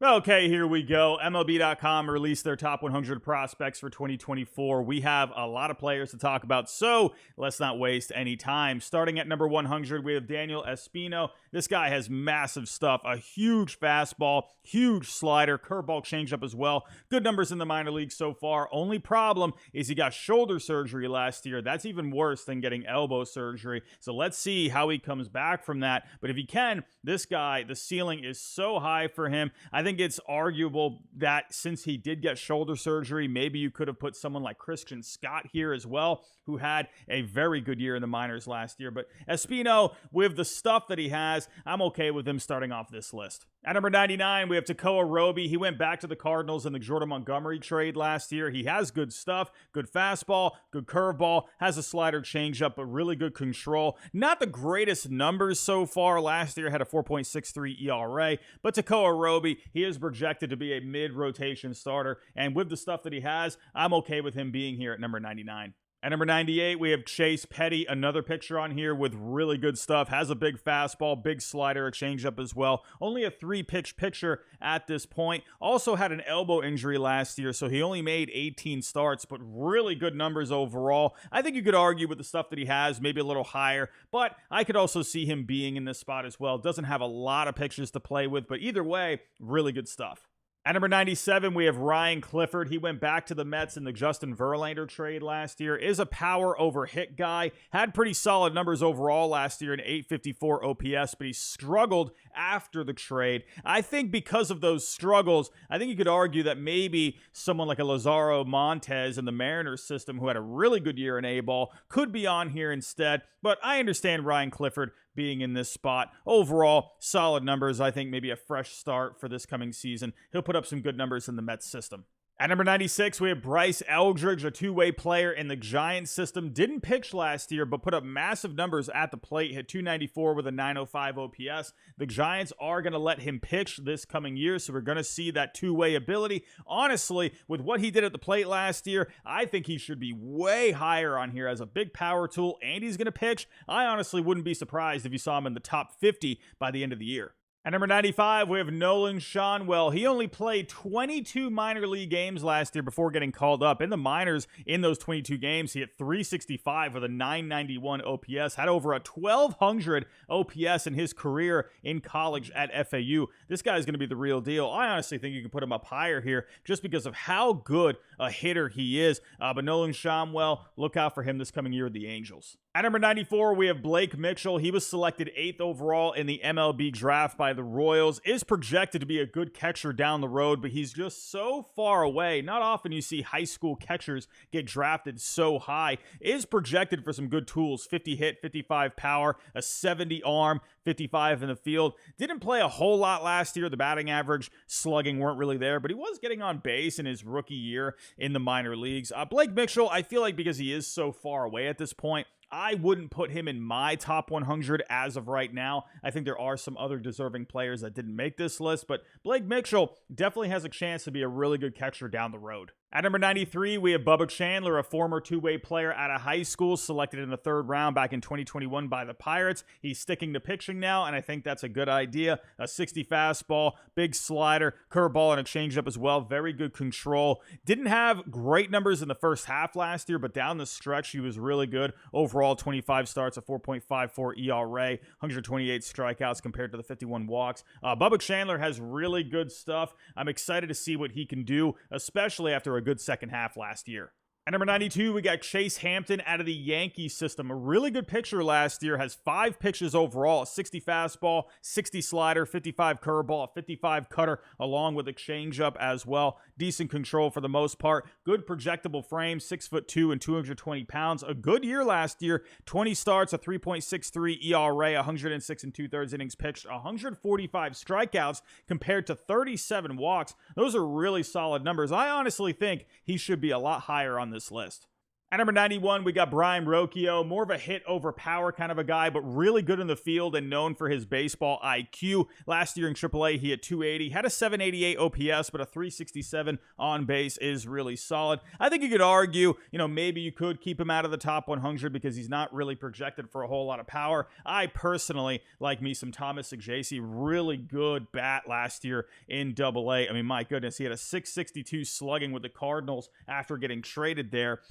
Okay, here we go. MLB.com released their top 100 prospects for 2024. We have a lot of players to talk about, so let's not waste any time. Starting at number 100, we have Daniel Espino. This guy has massive stuff, a huge fastball, huge slider, curveball changeup as well. Good numbers in the minor leagues so far. Only problem is he got shoulder surgery last year. That's even worse than getting elbow surgery. So let's see how he comes back from that. But if he can, this guy, the ceiling is so high for him. I think it's arguable that since he did get shoulder surgery, maybe you could have put someone like Christian Scott here as well, who had a very good year in the minors last year. But Espino, with the stuff that he has, I'm okay with him starting off this list. At number 99, we have Tekoa Roby. He went back to the Cardinals in the Jordan Montgomery trade last year. He has good stuff, good fastball, good curveball, has a slider changeup, but really good control. Not the greatest numbers so far. Last year had a 4.63 ERA, but Tekoa Roby, he is projected to be a mid-rotation starter, and with the stuff that he has, I'm okay with him being here at number 99. At number 98, we have Chase Petty, another pitcher on here with really good stuff. Has a big fastball, big slider, a changeup as well. Only a 3-pitch pitcher at this point. Also had an elbow injury last year, so he only made 18 starts, but really good numbers overall. I think you could argue with the stuff that he has, maybe a little higher, but I could also see him being in this spot as well. Doesn't have a lot of pitchers to play with, but either way, really good stuff. At number 97, we have Ryan Clifford. He went back to the Mets in the Justin Verlander trade last year. Is a power over hit guy. Had pretty solid numbers overall last year, an 854 OPS, but he struggled after the trade. I think because of those struggles, I think you could argue that maybe someone like a Lazaro Montes in the Mariners system, who had a really good year in A-ball, could be on here instead. But I understand Ryan Clifford being in this spot. Overall, solid numbers. I think maybe a fresh start for this coming season. He'll put up some good numbers in the Mets system. At number 96, we have Bryce Eldridge, a two-way player in the Giants system. Didn't pitch last year, but put up massive numbers at the plate. Hit 294 with a 905 OPS. The Giants are going to let him pitch this coming year, so we're going to see that two-way ability. Honestly, with what he did at the plate last year, I think he should be way higher on here as a big power tool, and he's going to pitch. I honestly wouldn't be surprised if you saw him in the top 50 by the end of the year. At number 95, we have Nolan Schanuel. He only played 22 minor league games last year before getting called up. In the minors, in those 22 games, he hit 365 with a 991 OPS. Had over a 1,200 OPS in his career in college at FAU. This guy is going to be the real deal. I honestly think you can put him up higher here just because of how good a hitter he is. But Nolan Schanuel, look out for him this coming year with the Angels. At number 94, we have Blake Mitchell. He was selected 8th overall in the MLB draft by the Royals. Is projected to be a good catcher down the road, but he's just so far away. Not often you see high school catchers get drafted so high. Is projected for some good tools. 50 hit, 55 power, a 70 arm, 55 in the field. Didn't play a whole lot last year. The batting average, slugging weren't really there, but he was getting on base in his rookie year in the minor leagues. Blake Mitchell, I feel like because he is so far away at this point, I wouldn't put him in my top 100 as of right now. I think there are some other deserving players that didn't make this list, but Blake Mitchell definitely has a chance to be a really good catcher down the road. At number 93, we have Bubba Chandler, a former two-way player out of high school, selected in the 3rd round back in 2021 by the Pirates. He's sticking to pitching now, and I think that's a good idea. A 60 fastball, big slider, curveball, and a changeup as well. Very good control. Didn't have great numbers in the first half last year, but down the stretch, he was really good. Overall, 25 starts, a 4.54 ERA, 128 strikeouts compared to the 51 walks. Bubba Chandler has really good stuff. I'm excited to see what he can do, especially after a good second half last year. At number 92, we got Chase Hampton out of the Yankees system. A really good pitcher last year. Has 5 pitches overall. A 60 fastball, 60 slider, 55 curveball, a 55 cutter, along with a changeup as well. Decent control for the most part. Good projectable frame, 6'2" and 220 pounds. A good year last year. 20 starts, a 3.63 ERA, 106 and 2/3 innings pitched, 145 strikeouts compared to 37 walks. Those are really solid numbers. I honestly think he should be a lot higher on this list. At number 91, we got Brian Rocchio, more of a hit over power kind of a guy, but really good in the field and known for his baseball IQ. Last year in AAA, he had 280, had a 788 OPS, but a 367 on base is really solid. I think you could argue, maybe you could keep him out of the top 100 because he's not really projected for a whole lot of power. I personally like me some Thomas Saggese, really good bat last year in AA. I mean, my goodness, he had a 662 slugging with the Cardinals after getting traded there.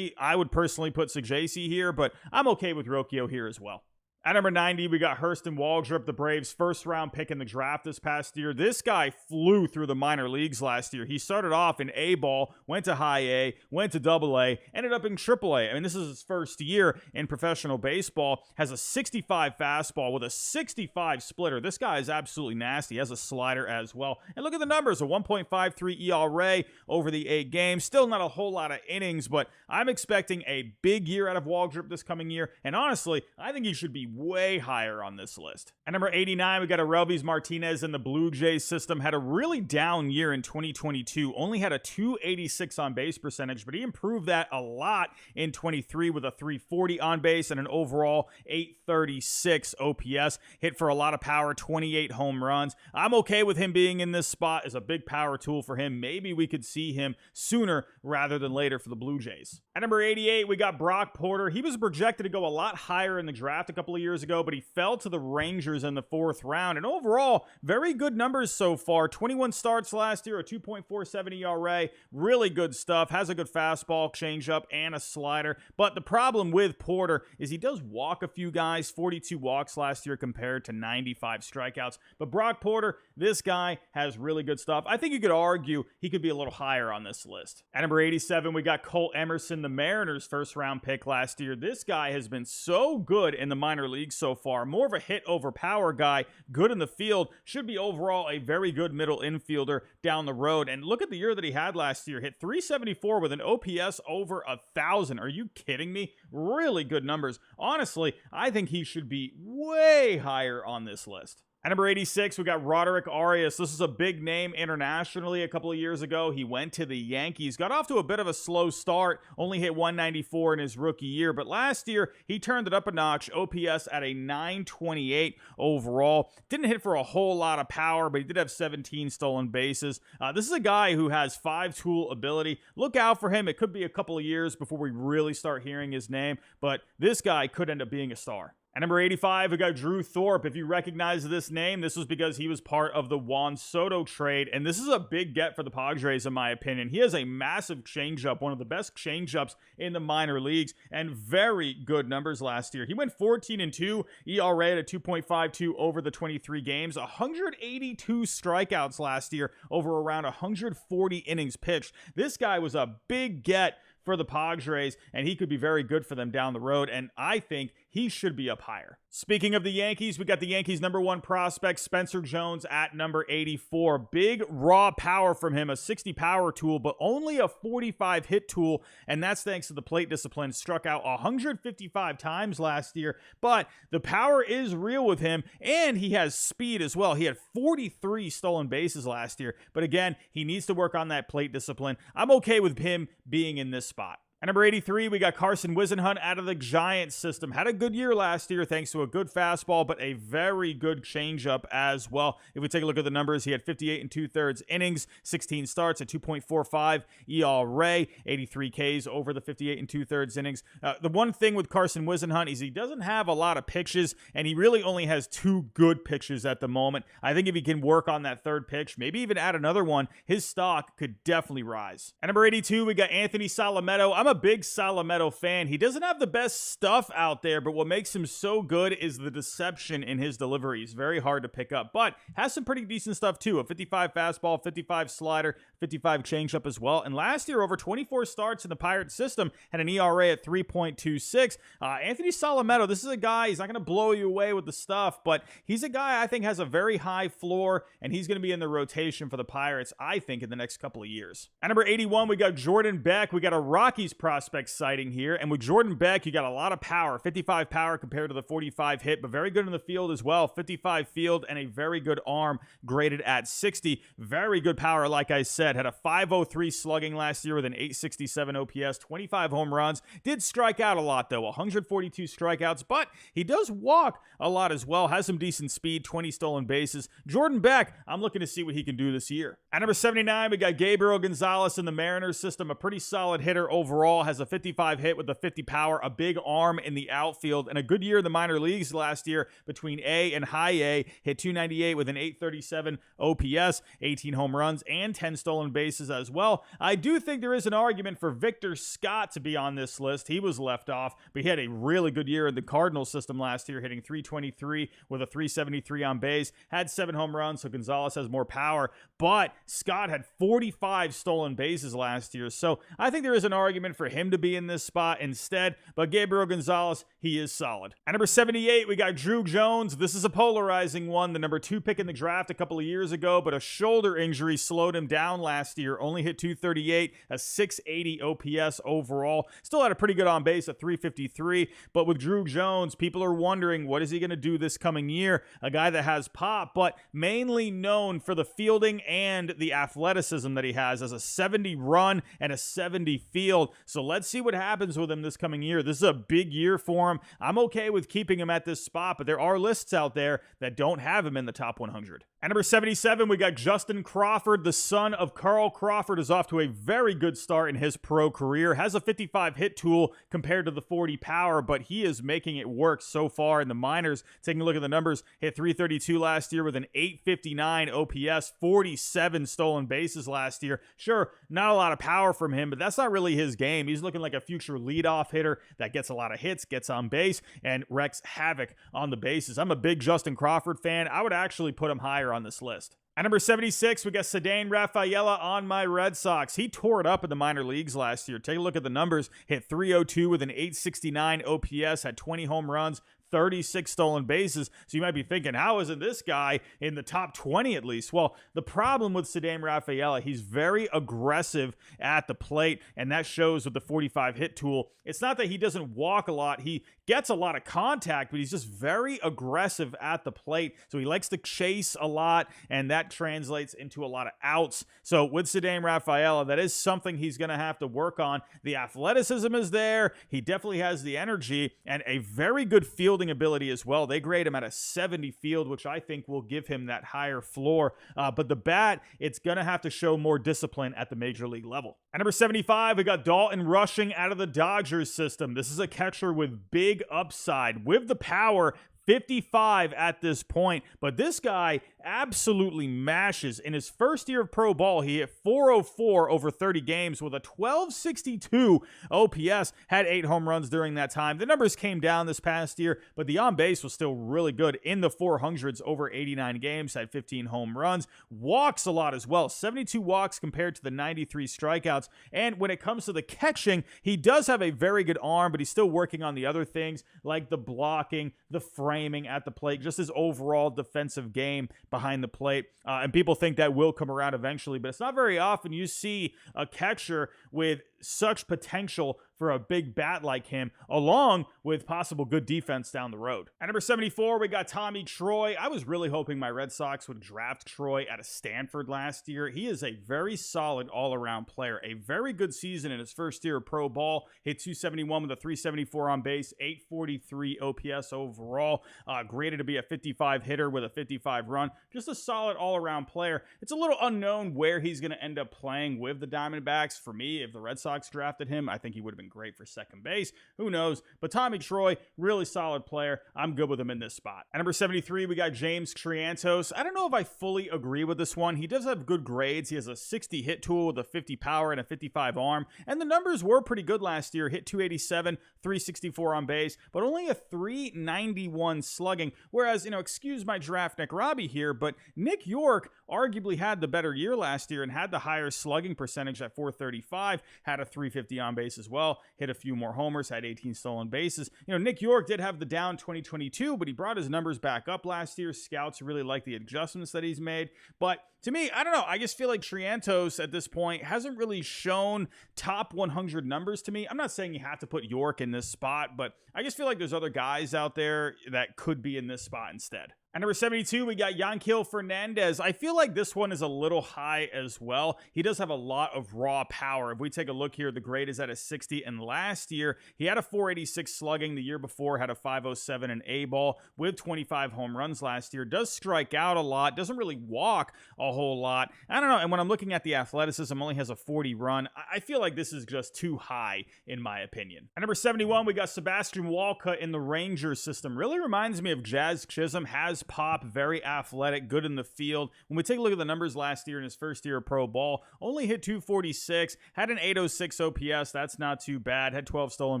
I would personally put Saggese here, but I'm okay with Rocchio here as well. At number 90, we got Hurston Waldrop, the Braves' first-round pick in the draft this past year. This guy flew through the minor leagues last year. He started off in A-ball, went to high A, went to double A, ended up in triple A. I mean, this is his first year in professional baseball. Has a 65 fastball with a 65 splitter. This guy is absolutely nasty. He has a slider as well. And look at the numbers, a 1.53 ERA over the 8 games. Still not a whole lot of innings, but I'm expecting a big year out of Waldrop this coming year. And honestly, I think he should be way higher on this list. At number 89, we got Aurelvis Martinez in the Blue Jays system. Had a really down year in 2022. Only had a 286 on base percentage, but he improved that a lot in 23 with a 340 on base and an overall 836 OPS. Hit for a lot of power, 28 home runs. I'm okay with him being in this spot as a big power tool for him. Maybe we could see him sooner rather than later for the Blue Jays. At number 88, we got Brock Porter. He was projected to go a lot higher in the draft a couple of years ago, but he fell to the Rangers in the 4th round. And overall, very good numbers so far. 21 starts last year, a 2.47 ERA. Really good stuff. Has a good fastball, changeup, and a slider. But the problem with Porter is he does walk a few guys. 42 walks last year compared to 95 strikeouts. But Brock Porter, this guy has really good stuff. I think you could argue he could be a little higher on this list. At number 87, we got Colt Emerson, the Mariners' first-round pick last year. This guy has been so good in the minor leagues so far. More of a hit over power guy, good in the field, should be overall a very good middle infielder down the road. And look at the year that he had last year. Hit 374 with an OPS over 1,000. Are you kidding me? Really good numbers. Honestly, I think he should be way higher on this list. At number 86, we got Roderick Arias. This is a big name internationally. A couple of years ago, he went to the Yankees. Got off to a bit of a slow start. Only hit 194 in his rookie year. But last year, he turned it up a notch. OPS at a 928 overall. Didn't hit for a whole lot of power, but he did have 17 stolen bases. This is a guy who has 5-tool ability. Look out for him. It could be a couple of years before we really start hearing his name. But this guy could end up being a star. At number 85, we got Drew Thorpe. If you recognize this name, this was because he was part of the Juan Soto trade, and this is a big get for the Padres, in my opinion. He has a massive changeup, one of the best changeups in the minor leagues, and very good numbers last year. He went 14-2, ERA at a 2.52 over the 23 games, 182 strikeouts last year over around 140 innings pitched. This guy was a big get for the Padres, and he could be very good for them down the road, and I think he should be up higher. Speaking of the Yankees, we got the Yankees' #1 prospect, Spencer Jones, at number 84. Big raw power from him, a 60 power tool, but only a 45 hit tool, and that's thanks to the plate discipline. Struck out 155 times last year, but the power is real with him, and he has speed as well. He had 43 stolen bases last year, but again, he needs to work on that plate discipline. I'm okay with him being in this spot. At number 83, we got Carson Whisenhunt out of the Giants system. Had a good year last year thanks to a good fastball, but a very good changeup as well. If we take a look at the numbers, he had 58 2/3 innings, 16 starts, a 2.45 ERA, 83 Ks over the 58 2/3 innings. The one thing with Carson Whisenhunt is he doesn't have a lot of pitches, and he really only has 2 good pitches at the moment. I think if he can work on that 3rd pitch, maybe even add another one, his stock could definitely rise. At number 82, we got Anthony Salametto. I'm a big Salametto fan. He doesn't have the best stuff out there, but what makes him so good is the deception in his delivery. He's very hard to pick up, but has some pretty decent stuff too. A 55 fastball, 55 slider, 55 changeup as well. And last year, over 24 starts in the Pirates system, had an ERA at 3.26. Anthony Salametto, this is a guy, he's not going to blow you away with the stuff, but he's a guy I think has a very high floor, and he's going to be in the rotation for the Pirates, I think, in the next couple of years. At number 81, we got Jordan Beck. We got a Rockies prospect sighting here. And with Jordan Beck, you got a lot of power, 55 power compared to the 45 hit, but very good in the field as well. 55 field and a very good arm graded at 60. Very good power, like I said. Had a 503 slugging last year with an 867 OPS, 25 home runs. Did strike out a lot, though, 142 strikeouts, but he does walk a lot as well. Has some decent speed, 20 stolen bases. Jordan Beck, I'm looking to see what he can do this year. At number 79, we got Gabriel Gonzalez in the Mariners system. A pretty solid hitter overall. Has a 55 hit with a 50 power, a big arm in the outfield, and a good year in the minor leagues last year between A and high A. Hit 298 with an 837 OPS, 18 home runs, and 10 stolen bases as well. I do think there is an argument for Victor Scott to be on this list. He was left off, but he had a really good year in the Cardinals system last year, hitting 323 with a 373 on base. Had 7 home runs, so Gonzalez has more power, but Scott had 45 stolen bases last year, so I think there is an argument for him to be in this spot instead, but Gabriel Gonzalez, he is solid. At number 78, we got Drew Jones. This is a polarizing one, the number 2 pick in the draft a couple of years ago, but a shoulder injury slowed him down last year. Only hit 238, a 680 OPS overall. Still had a pretty good on base at 353, but with Drew Jones, people are wondering, what is he going to do this coming year? A guy that has pop, but mainly known for the fielding and the athleticism that he has, as a 70 run and a 70 field. So let's see what happens with him this coming year. This is a big year for him. I'm okay with keeping him at this spot, but there are lists out there that don't have him in the top 100. At number 77, we got Justin Crawford. The son of Carl Crawford is off to a very good start in his pro career. Has a 55 hit tool compared to the 40 power, but he is making it work so far in the minors. Taking a look at the numbers, hit 332 last year with an 859 OPS, 47 stolen bases last year. Sure, not a lot of power from him, but that's not really his game. He's looking like a future leadoff hitter that gets a lot of hits, gets on base, and wreaks havoc on the bases. I'm a big Justin Crawford fan. I would actually put him higher on this list. At number 76, we got Ceddanne Rafaela on my Red Sox. He tore it up in the minor leagues last year. Take a look at the numbers. Hit 302 with an 869 OPS, had 20 home runs, 36 stolen bases. So you might be thinking, how isn't this guy in the top 20 at least? Well, the problem with Ceddanne Rafaela, he's very aggressive at the plate, and that shows with the 45 hit tool. It's not that he doesn't walk a lot. He gets a lot of contact, but he's just very aggressive at the plate. So he likes to chase a lot, and that translates into a lot of outs. So with Ceddanne Rafaela, that is something he's going to have to work on. The athleticism is there. He definitely has the energy and a very good fielding ability as well. They grade him at a 70 field, which I think will give him that higher floor. But the bat, it's going to have to show more discipline at the major league level. At number 75, we got Dalton Rushing out of the Dodgers system. This is a catcher with big upside, with the power, 55 at this point, but this guy absolutely mashes. In his first year of pro ball, he hit 404 over 30 games with a 1262 OPS, had 8 home runs during that time. The numbers came down this past year, but the on-base was still really good in the 400s over 89 games, had 15 home runs, walks a lot as well, 72 walks compared to the 93 strikeouts, and when it comes to the catching, he does have a very good arm, but he's still working on the other things like the blocking, the framing at the plate, just his overall defensive game behind the plate. And people think that will come around eventually, but it's not very often you see a catcher with such potential for a big bat like him, along with possible good defense down the road. At number 74, we got Tommy Troy. I was really hoping my Red Sox would draft Troy out of Stanford last year. He is a very solid all-around player. A very good season in his first year of pro ball. Hit 271 with a 374 on base, 843 OPS overall. Graded to be a 55 hitter with a 55 run. Just a solid all-around player. It's a little unknown where he's going to end up playing with the Diamondbacks. For me, if the Red Sox drafted him, I think he would have been great for second base. Who knows? But Tommy Troy, really solid player. I'm good with him in this spot. At number 73, we got James Triantos. I don't know if I fully agree with this one. He does have good grades. He has a 60 hit tool with a 50 power and a 55 arm. And the numbers were pretty good last year. Hit 287, 364 on base, but only a 391 slugging. Whereas, excuse my draft Nick Robbie here, but Nick York arguably had the better year last year and had the higher slugging percentage at 435, had had a 350 on base as well, hit a few more homers, had 18 stolen bases. Nick York did have the down 2022, but he brought his numbers back up last year. Scouts really like the adjustments that he's made. But to me, I don't know. I just feel like Triantos at this point hasn't really shown top 100 numbers to me. I'm not saying you have to put York in this spot, but I just feel like there's other guys out there that could be in this spot instead. At number 72, we got Yanquiel Fernandez. I feel like this one is a little high as well. He does have a lot of raw power. If we take a look here, the grade is at a 60, and last year, he had a 486 slugging. The year before, had a 507 in A-ball with 25 home runs last year. Does strike out a lot, doesn't really walk a whole lot. I don't know, and when I'm looking at the athleticism, only has a 40 run. I feel like this is just too high, in my opinion. At number 71, we got Sebastian Walcott in the Rangers system. Really reminds me of Jazz Chisholm. Has pop, very athletic, good in the field. When we take a look at the numbers last year in his first year of pro ball, only hit 246, had an 806 OPS, that's not too bad, had 12 stolen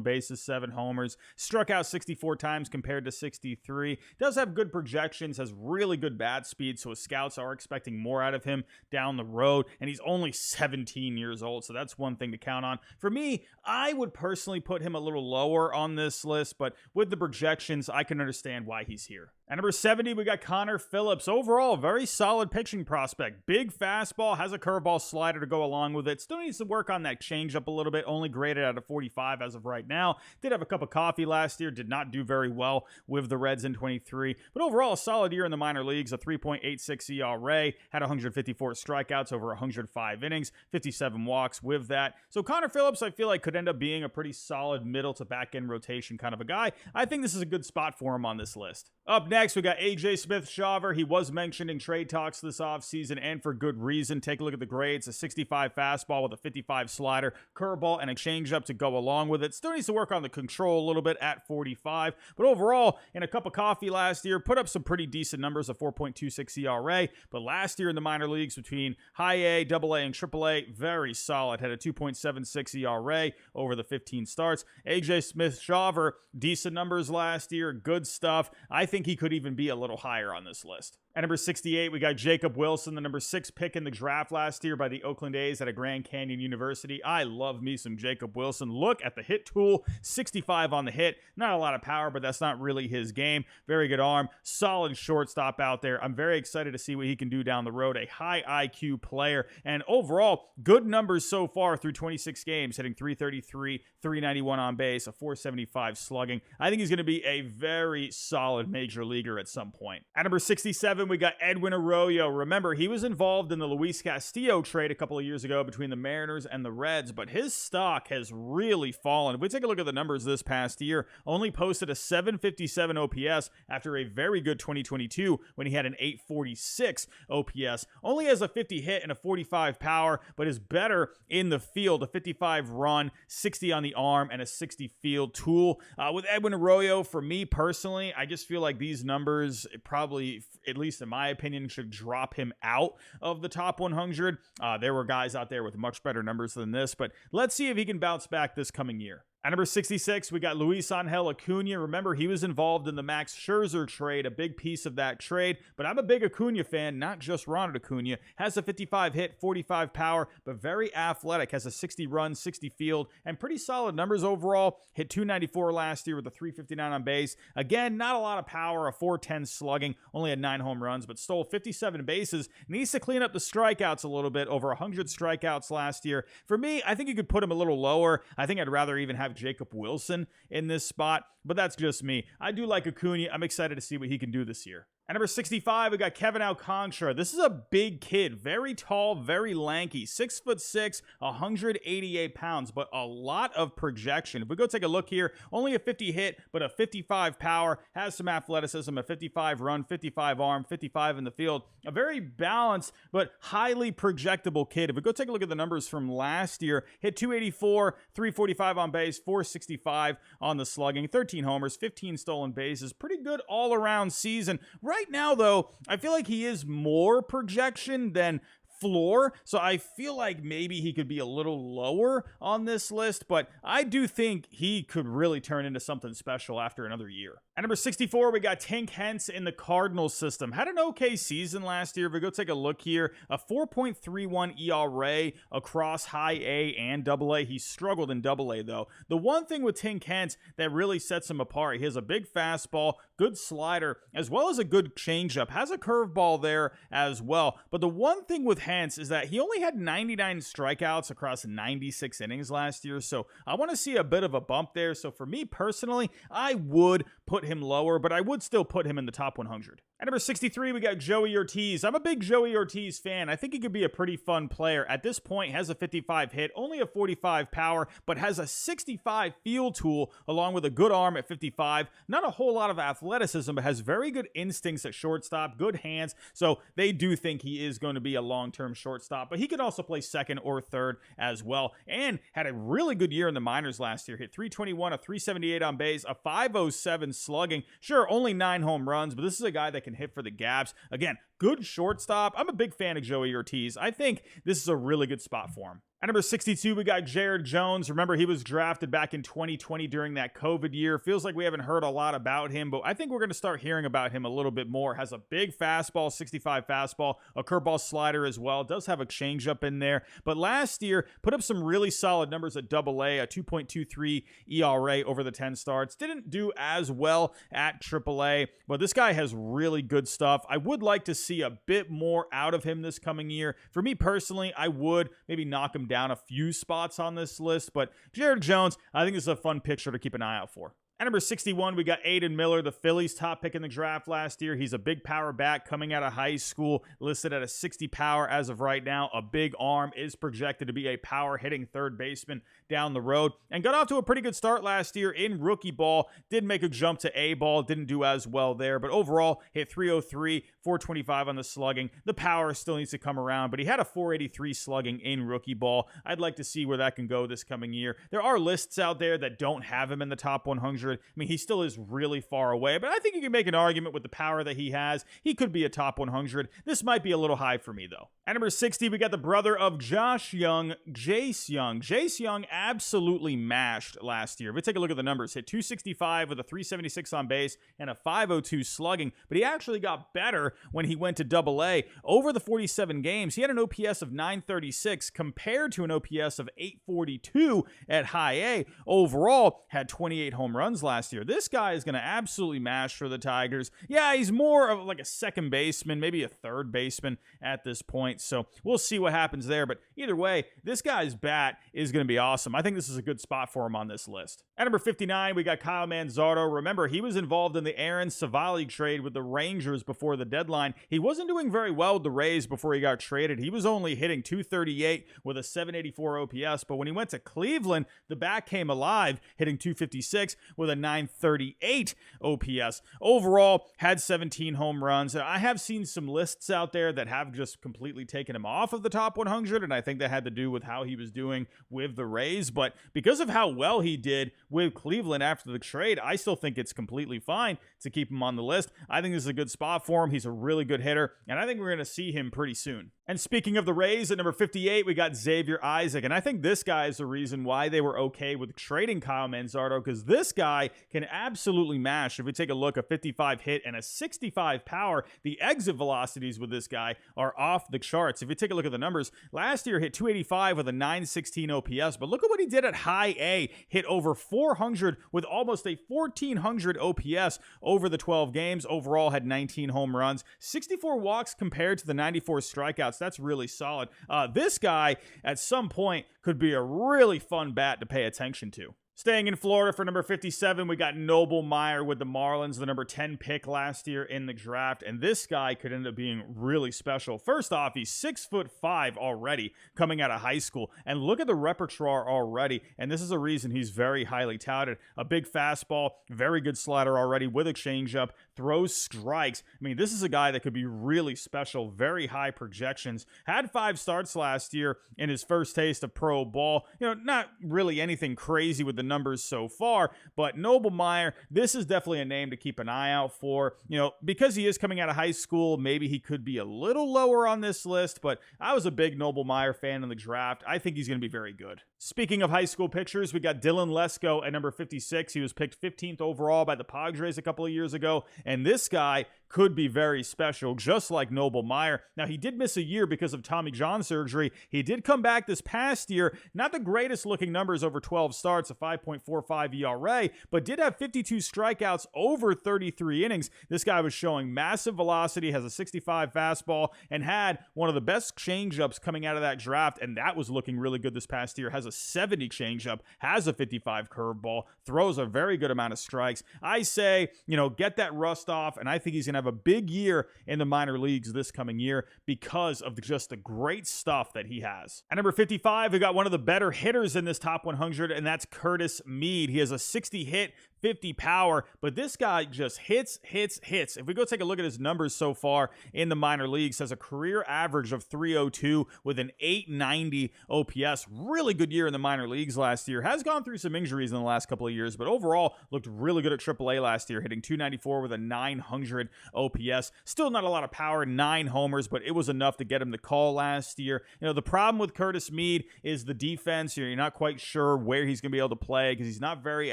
bases, 7 homers, struck out 64 times compared to 63, does have good projections, has really good bat speed, so his scouts are expecting more out of him down the road, and he's only 17 years old, so that's one thing to count on. For me, I would personally put him a little lower on this list, but with the projections, I can understand why he's here. At number 70, we got Connor Phillips. Overall, very solid pitching prospect. Big fastball, has a curveball slider to go along with it. Still needs to work on that changeup a little bit. Only graded at a 45 as of right now. Did have a cup of coffee last year. Did not do very well with the Reds in 23. But overall, a solid year in the minor leagues. A 3.86 ERA. Had 154 strikeouts over 105 innings. 57 walks with that. So Connor Phillips, I feel like, could end up being a pretty solid middle to back end rotation kind of a guy. I think this is a good spot for him on this list. Up next, we got AJ Smith-Shawver. He was mentioned in trade talks this offseason, and for good reason. Take a look at the grades. A 65 fastball with a 55 slider, curveball, and a changeup to go along with it. Still needs to work on the control a little bit at 45. But overall, in a cup of coffee last year, put up some pretty decent numbers, a 4.26 ERA. But last year in the minor leagues between high A, double A, and triple A, very solid. Had a 2.76 ERA over the 15 starts. AJ Smith-Shawver, decent numbers last year. Good stuff. I think he could even be a little higher on this list. At number 68, we got Jacob Wilson, the number 6 pick in the draft last year by the Oakland A's at a Grand Canyon University. I love me some Jacob Wilson. Look at the hit tool, 65 on the hit. Not a lot of power, but that's not really his game. Very good arm, solid shortstop out there. I'm very excited to see what he can do down the road. A high IQ player, and overall, good numbers so far through 26 games, hitting 333, 391 on base, a 475 slugging. I think he's going to be a very solid major leaguer at some point. At number 67, we got Edwin Arroyo. Remember, he was involved in the Luis Castillo trade a couple of years ago between the Mariners and the Reds, but his stock has really fallen. If we take a look at the numbers this past year, only posted a 757 OPS after a very good 2022 when he had an 846 OPS. Only has a 50 hit and a 45 power, but is better in the field. A 55 run, 60 on the arm, and a 60 field tool. With Edwin Arroyo, for me personally, I just feel like these numbers probably, at least in my opinion, should drop him out of the top 100. There were guys out there with much better numbers than this, but let's see if he can bounce back this coming year. At number 66, we got Luis Angel Acuna. Remember, he was involved in the Max Scherzer trade, a big piece of that trade. But I'm a big Acuna fan, not just Ronald Acuna. Has a 55 hit, 45 power, but very athletic. Has a 60 run, 60 field, and pretty solid numbers overall. Hit 294 last year with a 359 on base. Again, not a lot of power, a 410 slugging, only had 9 home runs, but stole 57 bases. Needs to clean up the strikeouts a little bit, over 100 strikeouts last year. For me, I think you could put him a little lower. I think I'd rather even have Jacob Wilson in this spot, but that's just me. I do like Acuna. I'm excited to see what he can do this year. At number 65, we got Kevin Alcantara. This is a big kid, very tall, very lanky, 6'6", 188 pounds, but a lot of projection. If we go take a look here, only a 50 hit, but a 55 power, has some athleticism, a 55 run, 55 arm, 55 in the field. A very balanced, but highly projectable kid. If we go take a look at the numbers from last year, hit 284, 345 on base, 465 on the slugging, 13 homers, 15 stolen bases. Pretty good all-around season. Right now, though, I feel like he is more projection than floor, so I feel like maybe he could be a little lower on this list, but I do think he could really turn into something special after another year. At number 64, we got Tank Hence in the Cardinals system. Had an okay season last year. If we go take a look here, a 4.31 ERA across high A and double A. He struggled in double A, though. The one thing with Tank Hence that really sets him apart, he has a big fastball, good slider, as well as a good changeup. Has a curveball there as well. But the one thing with Hence is that he only had 99 strikeouts across 96 innings last year. So I want to see a bit of a bump there. So for me personally, I would put him lower, but I would still put him in the top 100. At number 63, we got Joey Ortiz. I'm a big Joey Ortiz fan. I think he could be a pretty fun player. At this point, has a 55 hit, only a 45 power, but has a 65 field tool along with a good arm at 55. Not a whole lot of athleticism, but has very good instincts at shortstop, good hands. So they do think he is going to be a long-term shortstop, but he can also play second or third as well. And had a really good year in the minors last year. Hit 321, a 378 on base, a 507 slugging. Sure, only 9 home runs, but this is a guy that can hit for the gaps. Again, good shortstop. I'm a big fan of Joey Ortiz. I think this is a really good spot for him. At number 62, we got Jared Jones. Remember, he was drafted back in 2020 during that COVID year. Feels like we haven't heard a lot about him, but I think we're going to start hearing about him a little bit more. Has a big fastball, 65 fastball, a curveball slider as well. Does have a changeup in there. But last year, put up some really solid numbers at Double A, a 2.23 ERA over the 10 starts. Didn't do as well at Triple A, but this guy has really good stuff. I would like to see a bit more out of him this coming year. For me personally, I would maybe knock him down a few spots on this list, but Jared Jones, I think this is a fun picture to keep an eye out for. At number 61, we got Aiden Miller, the Phillies' top pick in the draft last year. He's a big power bat coming out of high school, listed at a 60 power as of right now. A big arm, is projected to be a power hitting third baseman down the road, and got off to a pretty good start last year in rookie ball. Did make a jump to A ball, didn't do as well there, but overall hit 303, 425 on the slugging. The power still needs to come around, but he had a 483 slugging in rookie ball. I'd like to see where that can go this coming year. There are lists out there that don't have him in the top 100. I mean, he still is really far away, but I think you can make an argument with the power that he has. He could be a top 100. This might be a little high for me, though. At number 60, we got the brother of Josh Young, Jace Young. Jace Young absolutely mashed last year. If we take a look at the numbers, hit 265 with a 376 on base and a 502 slugging, but he actually got better when he went to Double A. Over the 47 games, he had an OPS of 936 compared to an OPS of 842 at High A. Overall, had 28 home runs last year. This guy is going to absolutely mash for the Tigers. Yeah, he's more of like a second baseman, maybe a third baseman at this point. So we'll see what happens there. But either way, this guy's bat is going to be awesome. I think this is a good spot for him on this list. At number 59, we got Kyle Manzardo. Remember, he was involved in the Aaron Savali trade with the Rangers before the deadline. He wasn't doing very well with the Rays before he got traded. He was only hitting 238 with a 784 OPS. But when he went to Cleveland, the bat came alive, hitting 256 with a 938 OPS. Overall, had 17 home runs. I have seen some lists out there that have just completely taken him off of the top 100, and I think that had to do with how he was doing with the Rays. But because of how well he did with Cleveland after the trade, I still think it's completely fine to keep him on the list. I think this is a good spot for him. He's a really good hitter, and I think we're going to see him pretty soon. And speaking of the Rays, at number 58, we got Xavier Isaac. And I think this guy is the reason why they were okay with trading Kyle Manzardo, because this guy can absolutely mash. If we take a look, a 55 hit and a 65 power, the exit velocities with this guy are off the charts. If you take a look at the numbers, last year hit 285 with a 916 OPS, but look at what he did at High A. Hit over 400 with almost a 1400 OPS over the 12 games. Overall had 19 home runs, 64 walks compared to the 94 strikeouts. That's really solid. This guy, at some point, could be a really fun bat to pay attention to. Staying in Florida for number 57, we got Noble Meyer with the Marlins, the number 10 pick last year in the draft, and this guy could end up being really special. First off, he's 6'5" already coming out of high school, and look at the repertoire already, and this is a reason he's very highly touted. A big fastball, very good slider already with a changeup, throws strikes. I mean, this is a guy that could be really special, very high projections. Had 5 starts last year in his first taste of pro ball. You know, not really anything crazy with the numbers so far. But Noble Meyer, this is definitely a name to keep an eye out for. Because he is coming out of high school, maybe he could be a little lower on this list, but I was a big Noble Meyer fan in the draft. I think he's going to be very good. Speaking of high school pictures, we got Dylan Lesko at number 56. He was picked 15th overall by the Padres a couple of years ago, and this guy could be very special, just like Noble Meyer. Now, he did miss a year because of Tommy John surgery. He did come back this past year. Not the greatest looking numbers over 12 starts, a 5.45 ERA, but did have 52 strikeouts over 33 innings. This guy was showing massive velocity, has a 65 fastball, and had one of the best changeups coming out of that draft, and that was looking really good this past year. Has a 70 changeup, has a 55 curveball, throws a very good amount of strikes. I say, get that rust off, and I think he's going to have a big year in the minor leagues this coming year because of just the great stuff that he has. At number 55, we got one of the better hitters in this top 100, and that's Curtis Mead. He has a 60 hit, 50 power, but this guy just hits. If we go take a look at his numbers so far in the minor leagues, has a career average of 302 with an 890 OPS. Really good year in the minor leagues last year. Has gone through some injuries in the last couple of years, but overall looked really good at AAA last year, hitting 294 with a 900 OPS. Still not a lot of power, 9 homers, but it was enough to get him the call last year. The problem with Curtis Mead is the defense. You're not quite sure where he's going to be able to play because he's not very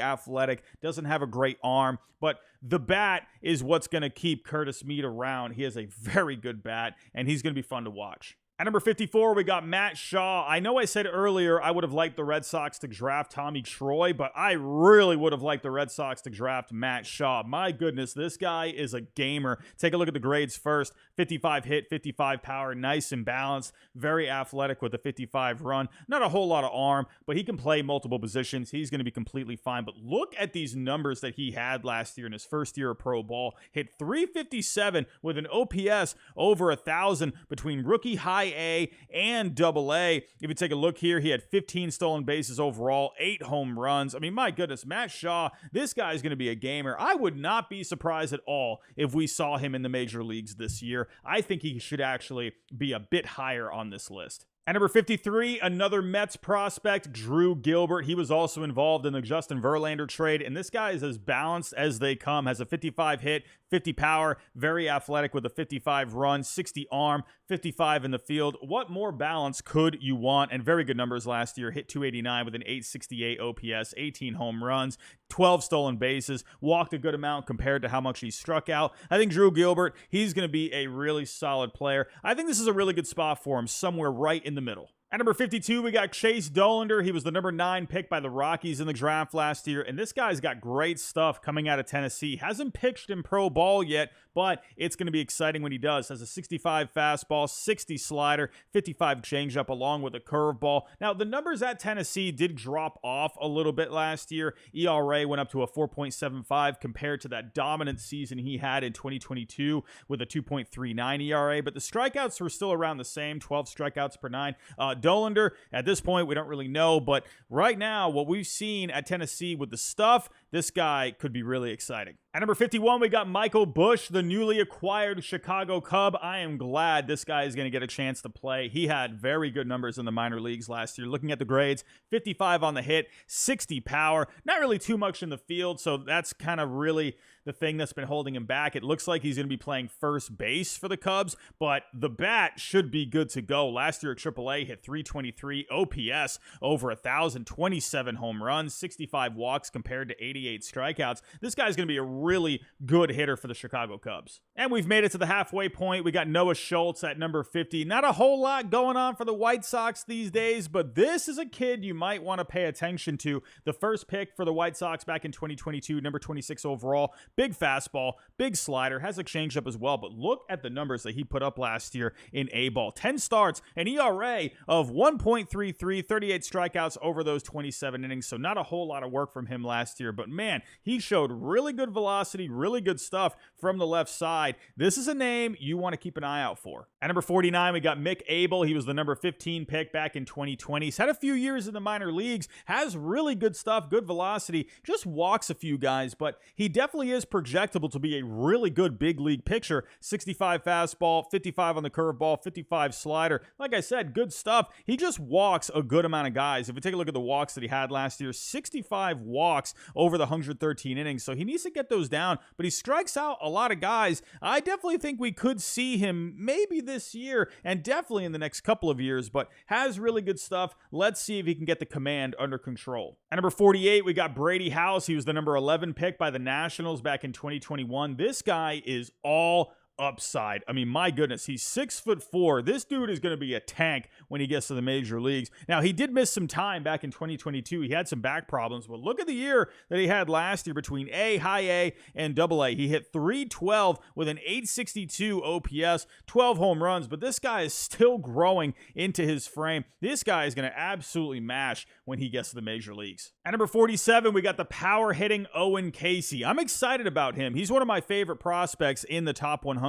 athletic, doesn't have a great arm, but the bat is what's going to keep Curtis Mead around. He has a very good bat, and he's going to be fun to watch. At number 54, we got Matt Shaw. I know I said earlier I would have liked the Red Sox to draft Tommy Troy, but I really would have liked the Red Sox to draft Matt Shaw. My goodness, this guy is a gamer. Take a look at the grades first. 55 hit, 55 power, nice and balanced, very athletic with a 55 run. Not a whole lot of arm, but he can play multiple positions. He's going to be completely fine. But look at these numbers that he had last year in his first year of pro ball. Hit 357 with an OPS over 1,000 between rookie high A and double A. If you take a look here, he had 15 stolen bases overall, 8 home runs. I mean, my goodness, Matt Shaw, this guy is going to be a gamer. I would not be surprised at all if we saw him in the major leagues this year. I think he should actually be a bit higher on this list. At number 53, another Mets prospect, Drew Gilbert. He was also involved in the Justin Verlander trade, and this guy is as balanced as they come. Has a 55 hit, 50 power, very athletic with a 55 run, 60 arm, 55 in the field. What more balance could you want? And very good numbers last year. Hit 289 with an 868 OPS, 18 home runs, 12 stolen bases, walked a good amount compared to how much he struck out. I think Drew Gilbert, he's going to be a really solid player. I think this is a really good spot for him, somewhere right in the middle. At number 52, we got Chase Dollander. He was the number 9 pick by the Rockies in the draft last year, and this guy's got great stuff coming out of Tennessee. Hasn't pitched in pro ball yet, but it's going to be exciting when he does. Has a 65 fastball, 60 slider, 55 changeup, along with a curveball. Now, the numbers at Tennessee did drop off a little bit last year. ERA went up to a 4.75 compared to that dominant season he had in 2022 with a 2.39 ERA, but the strikeouts were still around the same, 12 strikeouts per 9. Dollander, at this point, we don't really know, but right now, what we've seen at Tennessee with the stuff, this guy could be really exciting. At number 51, we got Michael Busch, the newly acquired Chicago Cub. I am glad this guy is going to get a chance to play. He had very good numbers in the minor leagues last year. Looking at the grades, 55 on the hit, 60 power. Not really too much in the field, so that's kind of really the thing that's been holding him back. It looks like he's going to be playing first base for the Cubs, but the bat should be good to go. Last year at AAA, hit 323 OPS, over 1,027 home runs, 65 walks compared to 88 strikeouts. This guy's going to be a really good hitter for the Chicago Cubs. And we've made it to the halfway point. We got Noah Schultz at number 50. Not a whole lot going on for the White Sox these days, but this is a kid you might want to pay attention to. The first pick for the White Sox back in 2022, number 26 overall. Big fastball, big slider, has a changeup as well, but look at the numbers that he put up last year in A-ball. 10 starts, an ERA of 1.33, 38 strikeouts over those 27 innings, so not a whole lot of work from him last year, but man, he showed really good velocity velocity, really good stuff from the left side. This is a name you want to keep an eye out for. At number 49, we got Mick Abel. He was the number 15 pick back in 2020. He's had a few years in the minor leagues, has really good stuff, good velocity, just walks a few guys, but he definitely is projectable to be a really good big league pitcher. 65 fastball, 55 on the curveball, 55 slider. Like I said, good stuff. He just walks a good amount of guys. If we take a look at the walks that he had last year, 65 walks over the 113 innings, so he needs to get those down, but he strikes out a lot of guys. I definitely think we could see him maybe this year and definitely in the next couple of years, but has really good stuff. Let's see if he can get the command under control. At number 48, we got Brady House. He was the number 11 pick by the Nationals back in 2021. This guy is all upside. I mean, my goodness, he's 6'4". This dude is going to be a tank when he gets to the major leagues. Now, he did miss some time back in 2022. He had some back problems, but look at the year that he had last year between high A, and double A. He hit .312 with an .862 OPS, 12 home runs, but this guy is still growing into his frame. This guy is going to absolutely mash when he gets to the major leagues. At number 47, we got the power hitting Owen Casey. I'm excited about him. He's one of my favorite prospects in the top 100.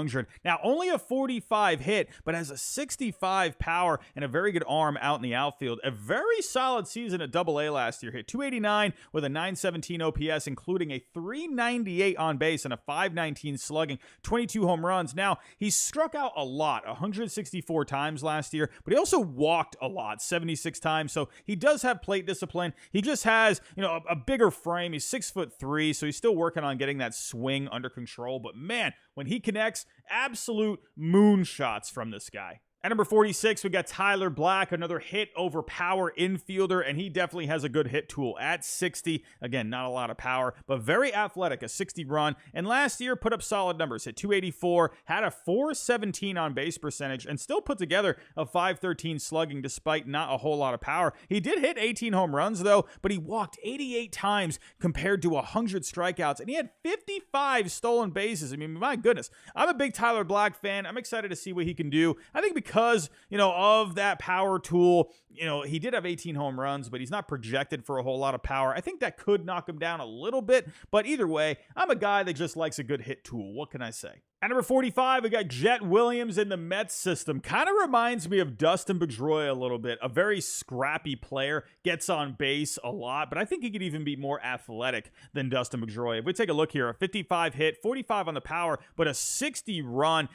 Now, only a 45 hit, but has a 65 power and a very good arm out in the outfield. A very solid season at double A last year. Hit .289 with a .917 OPS, including a .398 on base and a .519 slugging, 22 home runs. Now, he struck out a lot, 164 times last year, but he also walked a lot, 76 times. So he does have plate discipline. He just has, a bigger frame. He's 6'3", so he's still working on getting that swing under control. But man, when he connects, absolute moonshots from this guy. At number 46, we got Tyler Black, another hit over power infielder, and he definitely has a good hit tool at 60. Again, not a lot of power, but very athletic, a 60 run. And last year, put up solid numbers, hit .284, had a .417 on base percentage, and still put together a .513 slugging despite not a whole lot of power. He did hit 18 home runs, though, but he walked 88 times compared to 100 strikeouts, and he had 55 stolen bases. I mean, my goodness. I'm a big Tyler Black fan. I'm excited to see what he can do. I think because of that power tool, he did have 18 home runs, but he's not projected for a whole lot of power. I think that could knock him down a little bit, but either way, I'm a guy that just likes a good hit tool. What can I say? At number 45, we got Jet Williams in the Mets system. Kind of reminds me of Dustin Pedroia a little bit. A very scrappy player, gets on base a lot, but I think he could even be more athletic than Dustin Pedroia. If we take a look here, a 55 hit, 45 on the power, but a 60 run.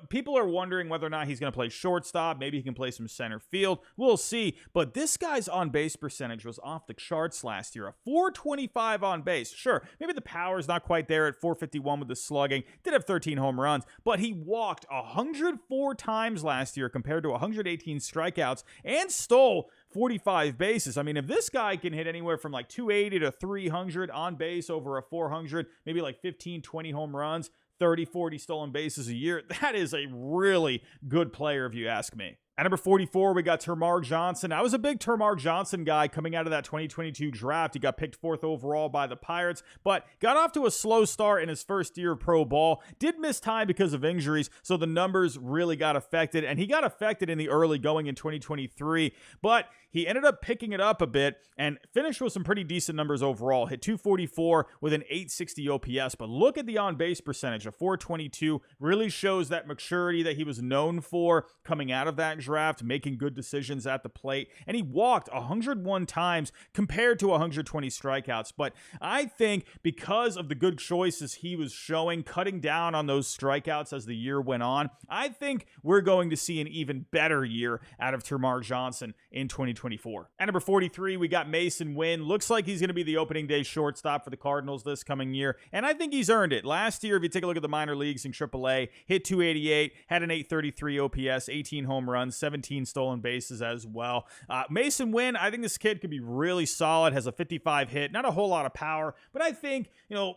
People are wondering whether or not he's going to play shortstop. Maybe he can play some center field. We'll see. But this guy's on base percentage was off the charts last year. A .425 on base. Sure, maybe the power's not quite there at .451 with the slugging. Did have 13 home runs, but he walked 104 times last year compared to 118 strikeouts and stole 45 bases. I mean, if this guy can hit anywhere from like 280 to 300 on base over a 400, maybe like 15, 20 home runs, 30, 40 stolen bases a year, that is a really good player if you ask me. At number 44, we got Termarr Johnson. I was a big Termarr Johnson guy coming out of that 2022 draft. He got picked 4th overall by the Pirates, but got off to a slow start in his first year of pro ball. Did miss time because of injuries, so the numbers really got affected, and he got affected in the early going in 2023, but he ended up picking it up a bit and finished with some pretty decent numbers overall. Hit .244 with an .860 OPS, but look at the on-base percentage. A .422 really shows that maturity that he was known for coming out of that draft, making good decisions at the plate, and he walked 101 times compared to 120 strikeouts. But I think because of the good choices he was showing, cutting down on those strikeouts as the year went on, I think we're going to see an even better year out of Termarr Johnson in 2024. At number 43, we got Mason Wynn. Looks like he's going to be the opening day shortstop for the Cardinals this coming year, and I think he's earned it. Last year, if you take a look at the minor leagues in AAA, hit .288, had an .833 OPS, 18 home runs, 17 stolen bases as well. Mason Wynn, I think this kid could be really solid, has a 55 hit, not a whole lot of power, but I think,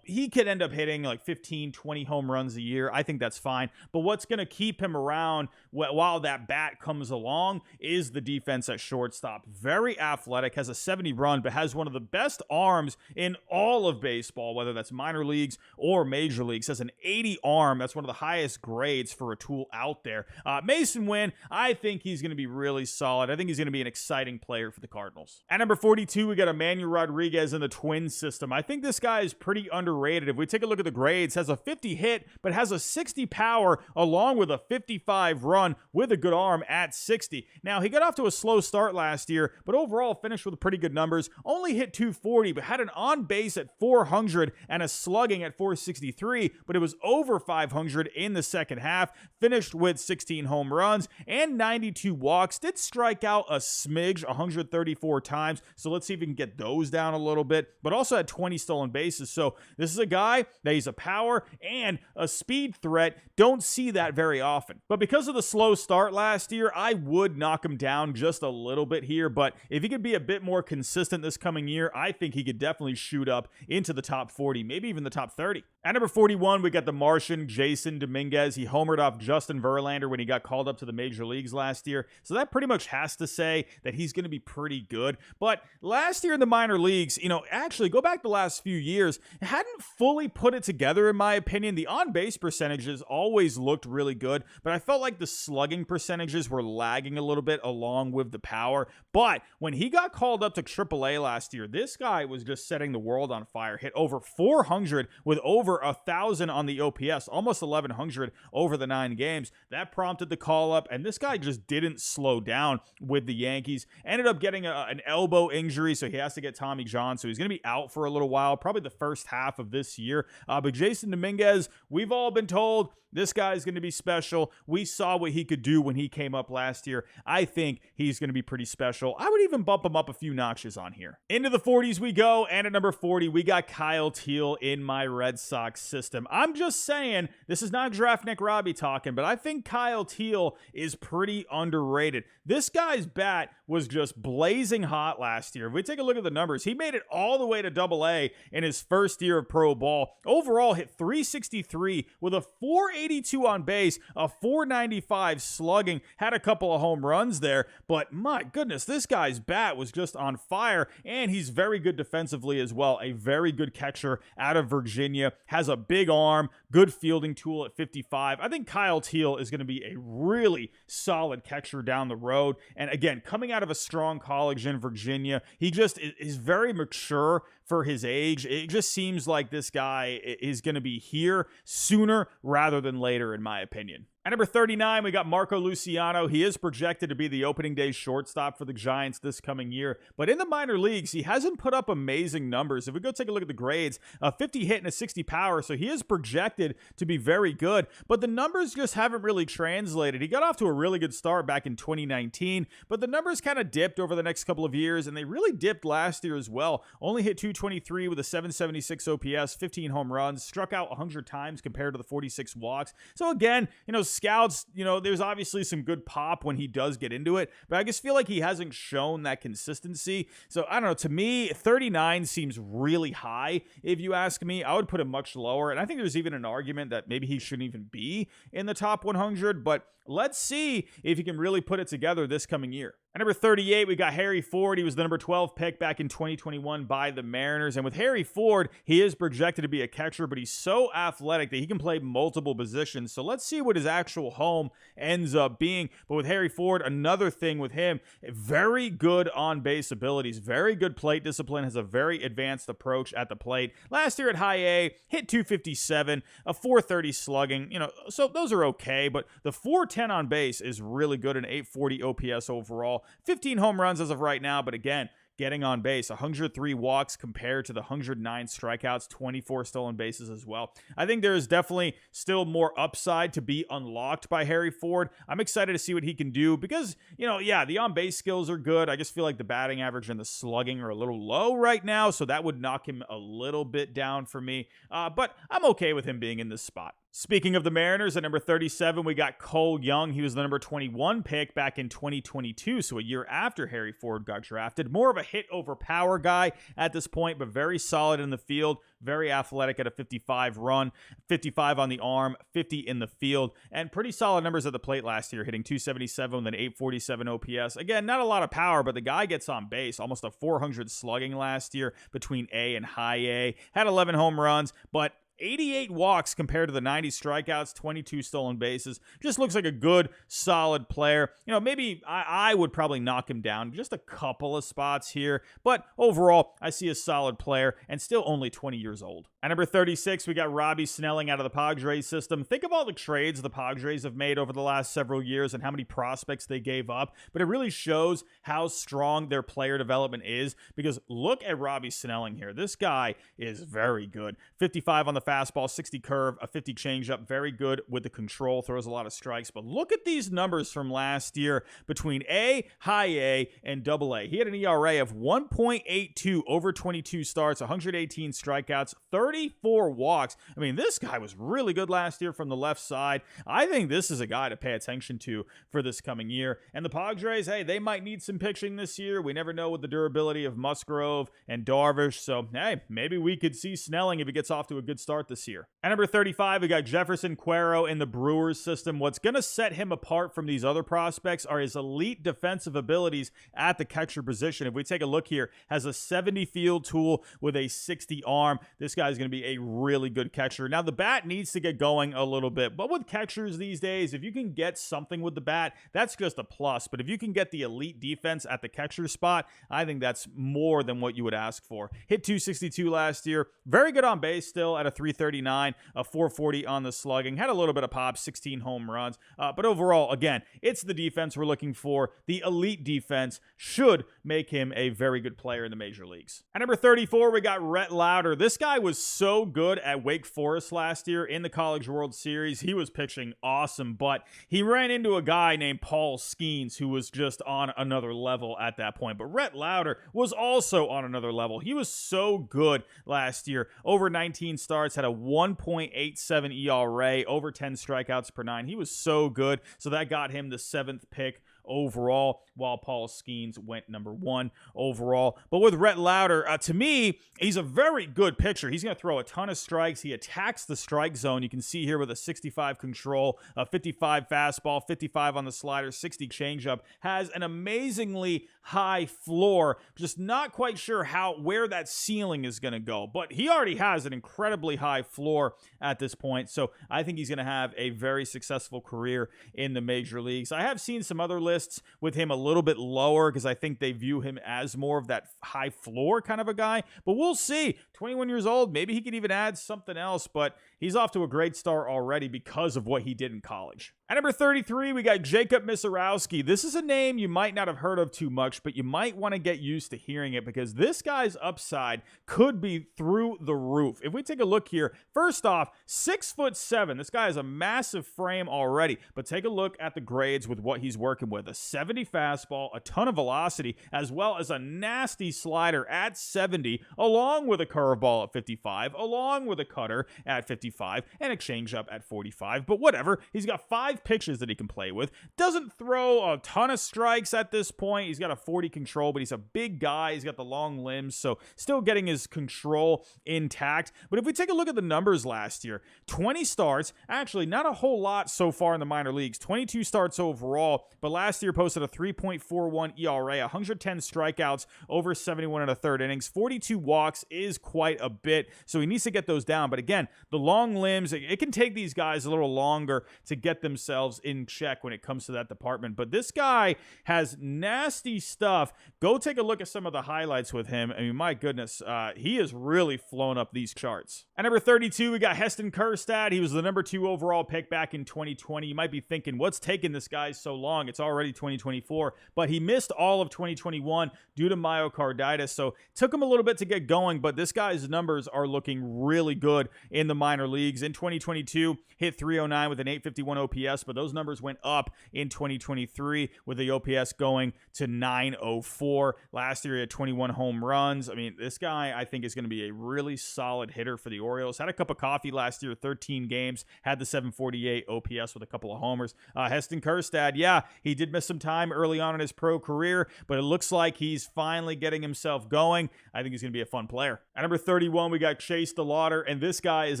he could end up hitting like 15, 20 home runs a year. I think that's fine. But what's going to keep him around while that bat comes along is the defense at shortstop. Very athletic, has a 70 run, but has one of the best arms in all of baseball, whether that's minor leagues or major leagues. Has an 80 arm. That's one of the highest grades for a tool out there. Mason Wynn, I think think he's going to be really solid. I think he's going to be an exciting player for the Cardinals. At number 42, we got Emmanuel Rodriguez in the Twins system. I think this guy is pretty underrated. If we take a look at the grades, has a 50 hit, but has a 60 power along with a 55 run with a good arm at 60. Now, he got off to a slow start last year, but overall finished with pretty good numbers. Only hit 240, but had an on base at 400 and a slugging at 463, but it was over 500 in the second half. Finished with 16 home runs and 92 walks. Did strike out a smidge, 134 times. So let's see if we can get those down a little bit, but also had 20 stolen bases. So this is a guy that he's a power and a speed threat. Don't see that very often. But because of the slow start last year, I would knock him down just a little bit here. But if he could be a bit more consistent this coming year, I think he could definitely shoot up into the top 40, maybe even the top 30. At number 41, we got the Martian, Jason Dominguez. He homered off Justin Verlander when he got called up to the major leagues last year. So that pretty much has to say that he's going to be pretty good. But last year in the minor leagues, actually go back the last few years, hadn't fully put it together in my opinion. The on-base percentages always looked really good, but I felt like the slugging percentages were lagging a little bit along with the power. But when he got called up to AAA last year, this guy was just setting the world on fire. Hit over 400 with over 1,000 on the OPS, almost 1,100 over the 9 games. That prompted the call up, and this guy just didn't slow down with the Yankees. Ended up getting an elbow injury, so he has to get Tommy John, so he's going to be out for a little while, probably the first half of this year. But Jason Dominguez, we've all been told this guy's going to be special. We saw what he could do when he came up last year. I think he's going to be pretty special. I would even bump him up a few notches on here. Into the 40s we go, and at number 40, we got Kyle Teel in my Red Sox system. I'm just saying, this is not Draft Nick Robbie talking, but I think Kyle Teel is pretty underrated. This guy's bat was just blazing hot last year. If we take a look at the numbers, he made it all the way to AA in his first year of pro ball. Overall, hit 363 with a 482 on base, a 495 slugging, had a couple of home runs there, but my goodness, this guy's bat was just on fire, and he's very good defensively as well. A very good catcher out of Virginia, has a big arm, good fielding tool at 55. I think Kyle Teel is going to be a really solid catcher down the road, and again, coming out of a strong college in Virginia, he just is very mature for his age. It just seems like this guy is going to be here sooner rather than later, in my opinion. At number 39, we got Marco Luciano. He is projected to be the opening day shortstop for the Giants this coming year, but in the minor leagues, he hasn't put up amazing numbers. If we go take a look at the grades, a 50 hit and a 60 power, so he is projected to be very good, but the numbers just haven't really translated. He got off to a really good start back in 2019, but the numbers kind of dipped over the next couple of years, and they really dipped last year as well. Only hit 223 with a 776 OPS, 15 home runs, struck out 100 times compared to the 46 walks. So again, scouts, there's obviously some good pop when he does get into it, but I just feel like he hasn't shown that consistency. So I don't know, to me, 39 seems really high. If you ask me, I would put him much lower. And I think there's even an argument that maybe he shouldn't even be in the top 100, but let's see if he can really put it together this coming year. At number 38, we got Harry Ford. He was the number 12 pick back in 2021 by the Mariners. And with Harry Ford, he is projected to be a catcher, but he's so athletic that he can play multiple positions. So let's see what his actual home ends up being. But with Harry Ford, another thing with him, very good on-base abilities, very good plate discipline, has a very advanced approach at the plate. Last year at high A, hit 257, a 430 slugging, so those are okay, but the 410 on base is really good, an 840 OPS overall. 15 home runs as of right now, but again, getting on base, 103 walks compared to the 109 strikeouts, 24 stolen bases as well. I think there is definitely still more upside to be unlocked by Harry Ford. I'm excited to see what he can do because, the on-base skills are good. I just feel like the batting average and the slugging are a little low right now, so that would knock him a little bit down for me. But I'm okay with him being in this spot. Speaking of the Mariners, at number 37, we got Cole Young. He was the number 21 pick back in 2022, so a year after Harry Ford got drafted. More of a hit over power guy at this point, but very solid in the field, very athletic at a 55 run, 55 on the arm, 50 in the field, and pretty solid numbers at the plate last year, hitting 277 with an 847 OPS. Again, not a lot of power, but the guy gets on base, almost a 400 slugging last year between A and high A. Had 11 home runs, but 88 walks compared to the 90 strikeouts, 22 stolen bases. Just looks like a good, solid player. Maybe I would probably knock him down just a couple of spots here, but overall, I see a solid player and still only 20 years old. At number 36, we got Robbie Snelling out of the Padres system. Think of all the trades the Padres have made over the last several years and how many prospects they gave up, but it really shows how strong their player development is, because look at Robbie Snelling here. This guy is very good. 55 on the fastball, 60 curve, a 50 changeup, very good with the control, throws a lot of strikes. But look at these numbers from last year between A, high A, and double A. He had an ERA of 1.82 over 22 starts, 118 strikeouts, 34 walks. I mean, this guy was really good last year from the left side. I think this is a guy to pay attention to for this coming year. And the Padres, hey, they might need some pitching this year. We never know with the durability of Musgrove and Darvish. So, hey, maybe we could see Snelling if he gets off to a good start this year. At number 35, we got Jefferson Cuero in the Brewers system. What's going to set him apart from these other prospects are his elite defensive abilities at the catcher position. If we take a look here, has a 70 field tool with a 60 arm. This guy's going to be a really good catcher. Now, the bat needs to get going a little bit, but with catchers these days, if you can get something with the bat, that's just a plus. But if you can get the elite defense at the catcher spot, I think that's more than what you would ask for. Hit 262 last year. Very good on base still at a 339, a 440 on the slugging. Had a little bit of pop, 16 home runs. But overall, again, it's the defense we're looking for. The elite defense should make him a very good player in the major leagues. At number 34, we got Rhett Lauder. This guy was so good at Wake Forest last year in the College World Series. He was pitching awesome, but he ran into a guy named Paul Skeens who was just on another level at that point. But Rhett Lauder was also on another level. He was so good last year. Over 19 starts, had a 1.87 ERA, over 10 strikeouts per 9. He was so good. So that got him the 7th pick overall, while Paul Skeens went number 1 overall. But with Rhett Lauder, to me, he's a very good pitcher. He's going to throw a ton of strikes. He attacks the strike zone. You can see here with a 65 control, a 55 fastball, 55 on the slider, 60 changeup. Has an amazingly high floor. Just not quite sure where that ceiling is going to go. But he already has an incredibly high floor at this point. So I think he's going to have a very successful career in the major leagues. I have seen some other lists with him a little bit lower because I think they view him as more of that high floor kind of a guy, but we'll see. 21 years old, maybe he could even add something else, but he's off to a great start already because of what he did in college. At number 33, we got Jacob Misarowski. This is a name you might not have heard of too much, but you might want to get used to hearing it because this guy's upside could be through the roof. If we take a look here, first off, 6'7". This guy has a massive frame already, but take a look at the grades with what he's working with. A 70 fastball, a ton of velocity, as well as a nasty slider at 70, along with a curveball at 55, along with a cutter at 55, and a changeup at 45. But whatever, he's got 5 pitches that he can play with. Doesn't throw a ton of strikes at this point. He's got a 40 control, but he's a big guy. He's got the long limbs, so still getting his control intact. But if we take a look at the numbers last year, 20 starts, actually not a whole lot so far in the minor leagues, 22 starts overall, but last year posted a 3.41 ERA, 110 strikeouts, over 71 and a third innings, 42 walks is quite a bit, so he needs to get those down. But again, the long limbs, it can take these guys a little longer to get themselves in check when it comes to that department. But this guy has nasty stuff. Go take a look at some of the highlights with him. I mean, my goodness, he has really flown up these charts. At number 32, we got Heston Kjerstad. He was the number 2 overall pick back in 2020. You might be thinking, what's taking this guy so long? It's already 2024. But he missed all of 2021 due to myocarditis, so it took him a little bit to get going, but this guy's numbers are looking really good in the minor leagues. In 2022, hit 309 with an 851 OPS, but those numbers went up in 2023 with the OPS going to 904. Last year, he had 21 home runs. I mean, this guy, I think, is going to be a really solid hitter for the Orioles. Had a cup of coffee last year, 13 games, had the 748 OPS with a couple of homers. Heston Kjerstad, yeah, he did miss some time early on in his pro career, but it looks like he's finally getting himself going. I think he's going to be a fun player. At number 31, we got Chase DeLauder, and this guy is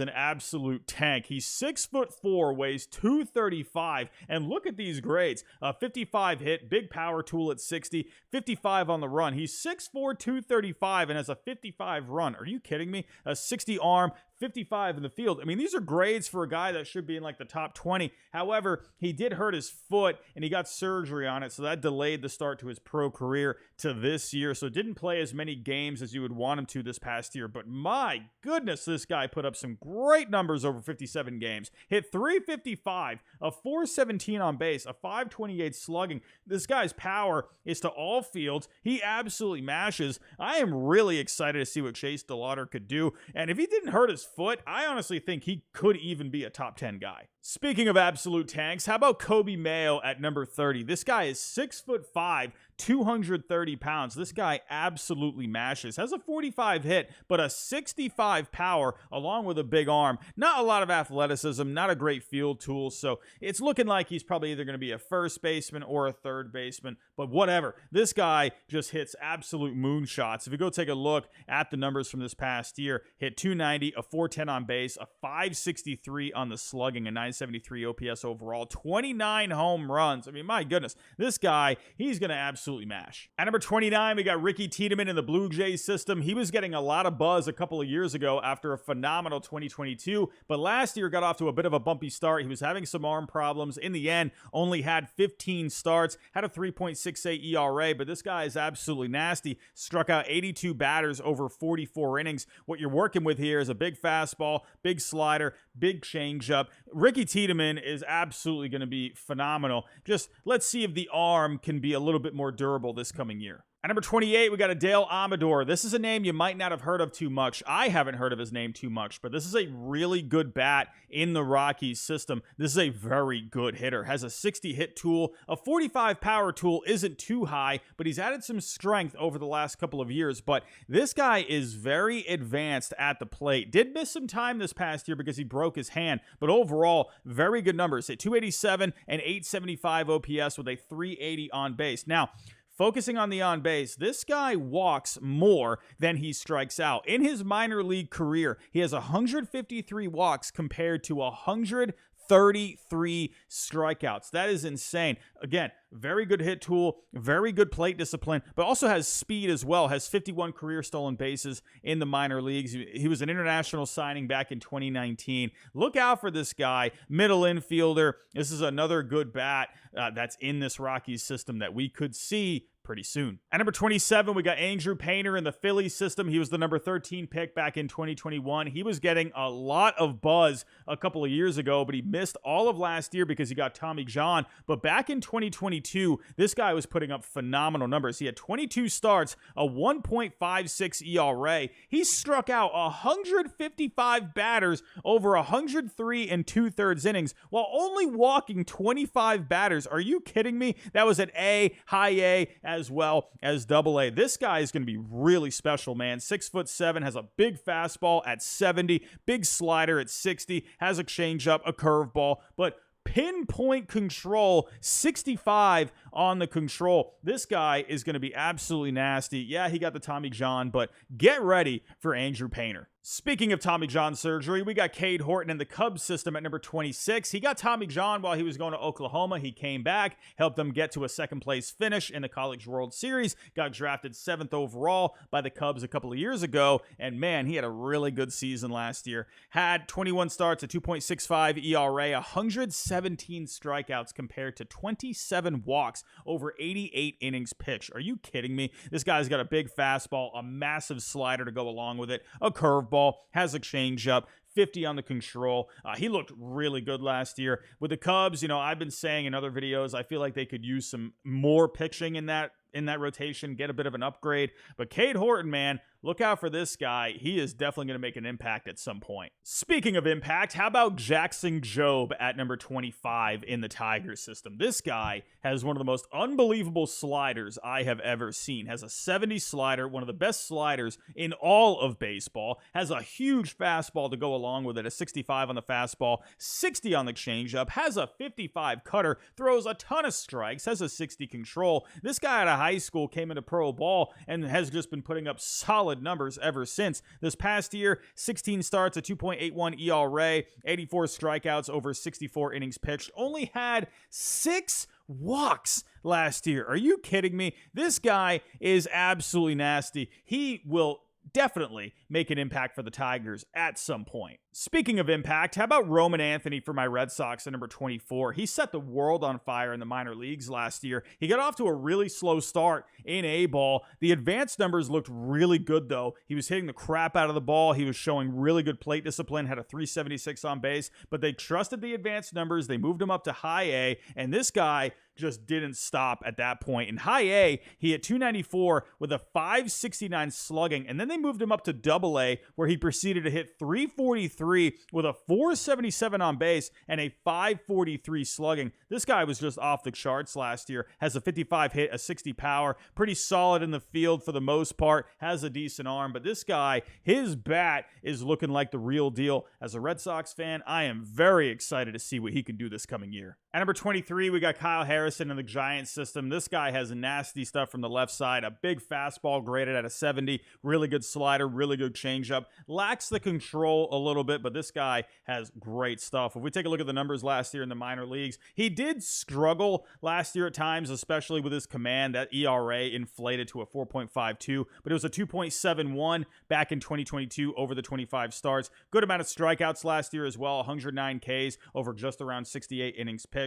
an absolute tank. He's 6'4", weighs 235, and look at these grades. 55 hit, big power tool at 60, 55 on the run. He's 6'4", 235, and has a 55 run. Are you kidding me? A 60 arm, 55 in the field. I mean, these are grades for a guy that should be in like the top 20. However, he did hurt his foot and he got surgery on it, so that delayed the start to his pro career to this year. So didn't play as many games as you would want him to this past year. But my goodness, this guy put up some great numbers over 57 games. Hit 355, a 417 on base, a 528 slugging. This guy's power is to all fields. He absolutely mashes. I am really excited to see what Chase DeLauder could do. And if he didn't hurt his foot, I honestly think he could even be a top 10 guy. Speaking of absolute tanks, how about Kobe Mayo at number 30? This guy is 6'5", 230 pounds. This guy absolutely mashes. Has a 45 hit, but a 65 power along with a big arm. Not a lot of athleticism, not a great field tool. So it's looking like he's probably either going to be a first baseman or a third baseman, but whatever. This guy just hits absolute moonshots. If you go take a look at the numbers from this past year, hit 290, a 410 on base, a 563 on the slugging, a 973 OPS overall, 29 home runs. I mean, my goodness, this guy, he's going to absolutely mash. At number 29, we got Ricky Tiedemann in the Blue Jays system. He was getting a lot of buzz a couple of years ago after a phenomenal 2022, but last year got off to a bit of a bumpy start. He was having some arm problems. In the end, only had 15 starts, had a 3.68 ERA, but this guy is absolutely nasty. Struck out 82 batters over 44 innings. What you're working with here is a big fastball, big slider, big changeup. Ricky Tiedemann is absolutely going to be phenomenal. Just let's see if the arm can be a little bit more durable this coming year. At number 28, we got a Dale Amador. This is a name you might not have heard of too much. I haven't heard of his name too much, but this is a really good bat in the Rockies system. This is a very good hitter. Has a 60 hit tool. A 45 power tool isn't too high, but he's added some strength over the last couple of years. But this guy is very advanced at the plate. Did miss some time this past year because he broke his hand, but overall, very good numbers. Hit 287 and 875 OPS with a 380 on base. Now, focusing on the on base, this guy walks more than he strikes out. In his minor league career, he has 153 walks compared to 133 strikeouts. That is insane. Again, very good hit tool, very good plate discipline, but also has speed as well. Has 51 career stolen bases in the minor leagues. He was an international signing back in 2019. Look out for this guy, middle infielder. This is another good bat that's in this Rockies system that we could see pretty soon. At number 27, we got Andrew Painter in the Phillies system. He was the number 13 pick back in 2021. He was getting a lot of buzz a couple of years ago, but he missed all of last year because he got Tommy John. But back in 2022, this guy was putting up phenomenal numbers. He had 22 starts, a 1.56 ERA. He struck out 155 batters over 103 and 2/3 innings while only walking 25 batters. Are you kidding me? That was at A, high A, as well as double A. This guy is going to be really special, man. 6'7", has a big fastball at 70, big slider at 60, has a changeup, a curveball, but pinpoint control, 65 on the control. This guy is going to be absolutely nasty. Yeah, he got the Tommy John, but get ready for Andrew Painter. Speaking of Tommy John surgery, we got Cade Horton in the Cubs system at number 26. He got Tommy John while he was going to Oklahoma. He came back, helped them get to a second-place finish in the College World Series, got drafted 7th overall by the Cubs a couple of years ago, and man, he had a really good season last year. Had 21 starts, a 2.65 ERA, 117 strikeouts compared to 27 walks over 88 innings pitched. Are you kidding me? This guy's got a big fastball, a massive slider to go along with it, a curveball, has a changeup, 50 on the control. He looked really good last year. With the Cubs, I've been saying in other videos, I feel like they could use some more pitching in that rotation, get a bit of an upgrade. But Cade Horton, man, look out for this guy. He is definitely going to make an impact at some point. Speaking of impact, how about Jackson Jobe at number 25 in the Tigers system? This guy has one of the most unbelievable sliders I have ever seen. Has a 70 slider, one of the best sliders in all of baseball. Has a huge fastball to go along with it, a 65 on the fastball, 60 on the changeup. Has a 55 cutter, throws a ton of strikes, has a 60 control. This guy out of high school came into pro ball and has just been putting up solid numbers ever since. This past year, 16 starts, a 2.81 ERA, 84 strikeouts over 64 innings pitched. Only had 6 walks last year. Are you kidding me? This guy is absolutely nasty. He will definitely make an impact for the Tigers at some point. Speaking of impact, how about Roman Anthony for my Red Sox at number 24? He set the world on fire in the minor leagues last year. He got off to a really slow start in A-ball. The advanced numbers looked really good, though. He was hitting the crap out of the ball. He was showing really good plate discipline, had a 376 on base, but they trusted the advanced numbers. They moved him up to high A, and this guy just didn't stop at that point. In high A, he hit 294 with a 569 slugging, and then they moved him up to double A, where he proceeded to hit 343 with a 477 on base and a 543 slugging. This guy was just off the charts last year. Has a 55 hit, a 60 power, pretty solid in the field for the most part, has a decent arm, but this guy, his bat is looking like the real deal. As a Red Sox fan, I am very excited to see what he can do this coming year. At number 23, we got Kyle Harrison in the Giants system. This guy has nasty stuff from the left side. A big fastball graded at a 70. Really good slider, really good changeup. Lacks the control a little bit, but this guy has great stuff. If we take a look at the numbers last year in the minor leagues, he did struggle last year at times, especially with his command. That ERA inflated to a 4.52, but it was a 2.71 back in 2022 over the 25 starts. Good amount of strikeouts last year as well, 109 Ks over just around 68 innings pitched.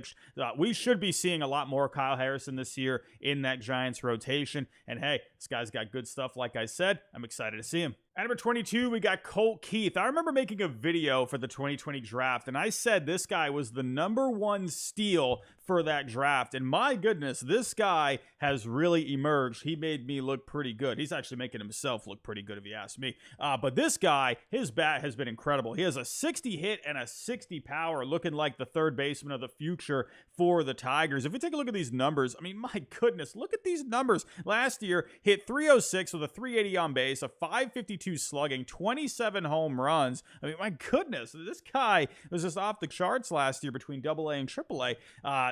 We should be seeing a lot more Kyle Harrison this year in that Giants rotation. And hey, this guy's got good stuff. Like I said, I'm excited to see him. At number 22, we got Colt Keith. I remember making a video for the 2020 draft, and I said this guy was the #1 steal for that draft. And my goodness, this guy has really emerged. He made me look pretty good. He's actually making himself look pretty good if you ask me. But this guy, his bat has been incredible. He has a 60 hit and a 60 power, looking like the third baseman of the future for the Tigers. If we take a look at these numbers, I mean, my goodness, look at these numbers. Last year, hit 306 with a 380 on base, a 552 slugging, 27 home runs. I mean, my goodness, this guy was just off the charts last year between AA and AAA.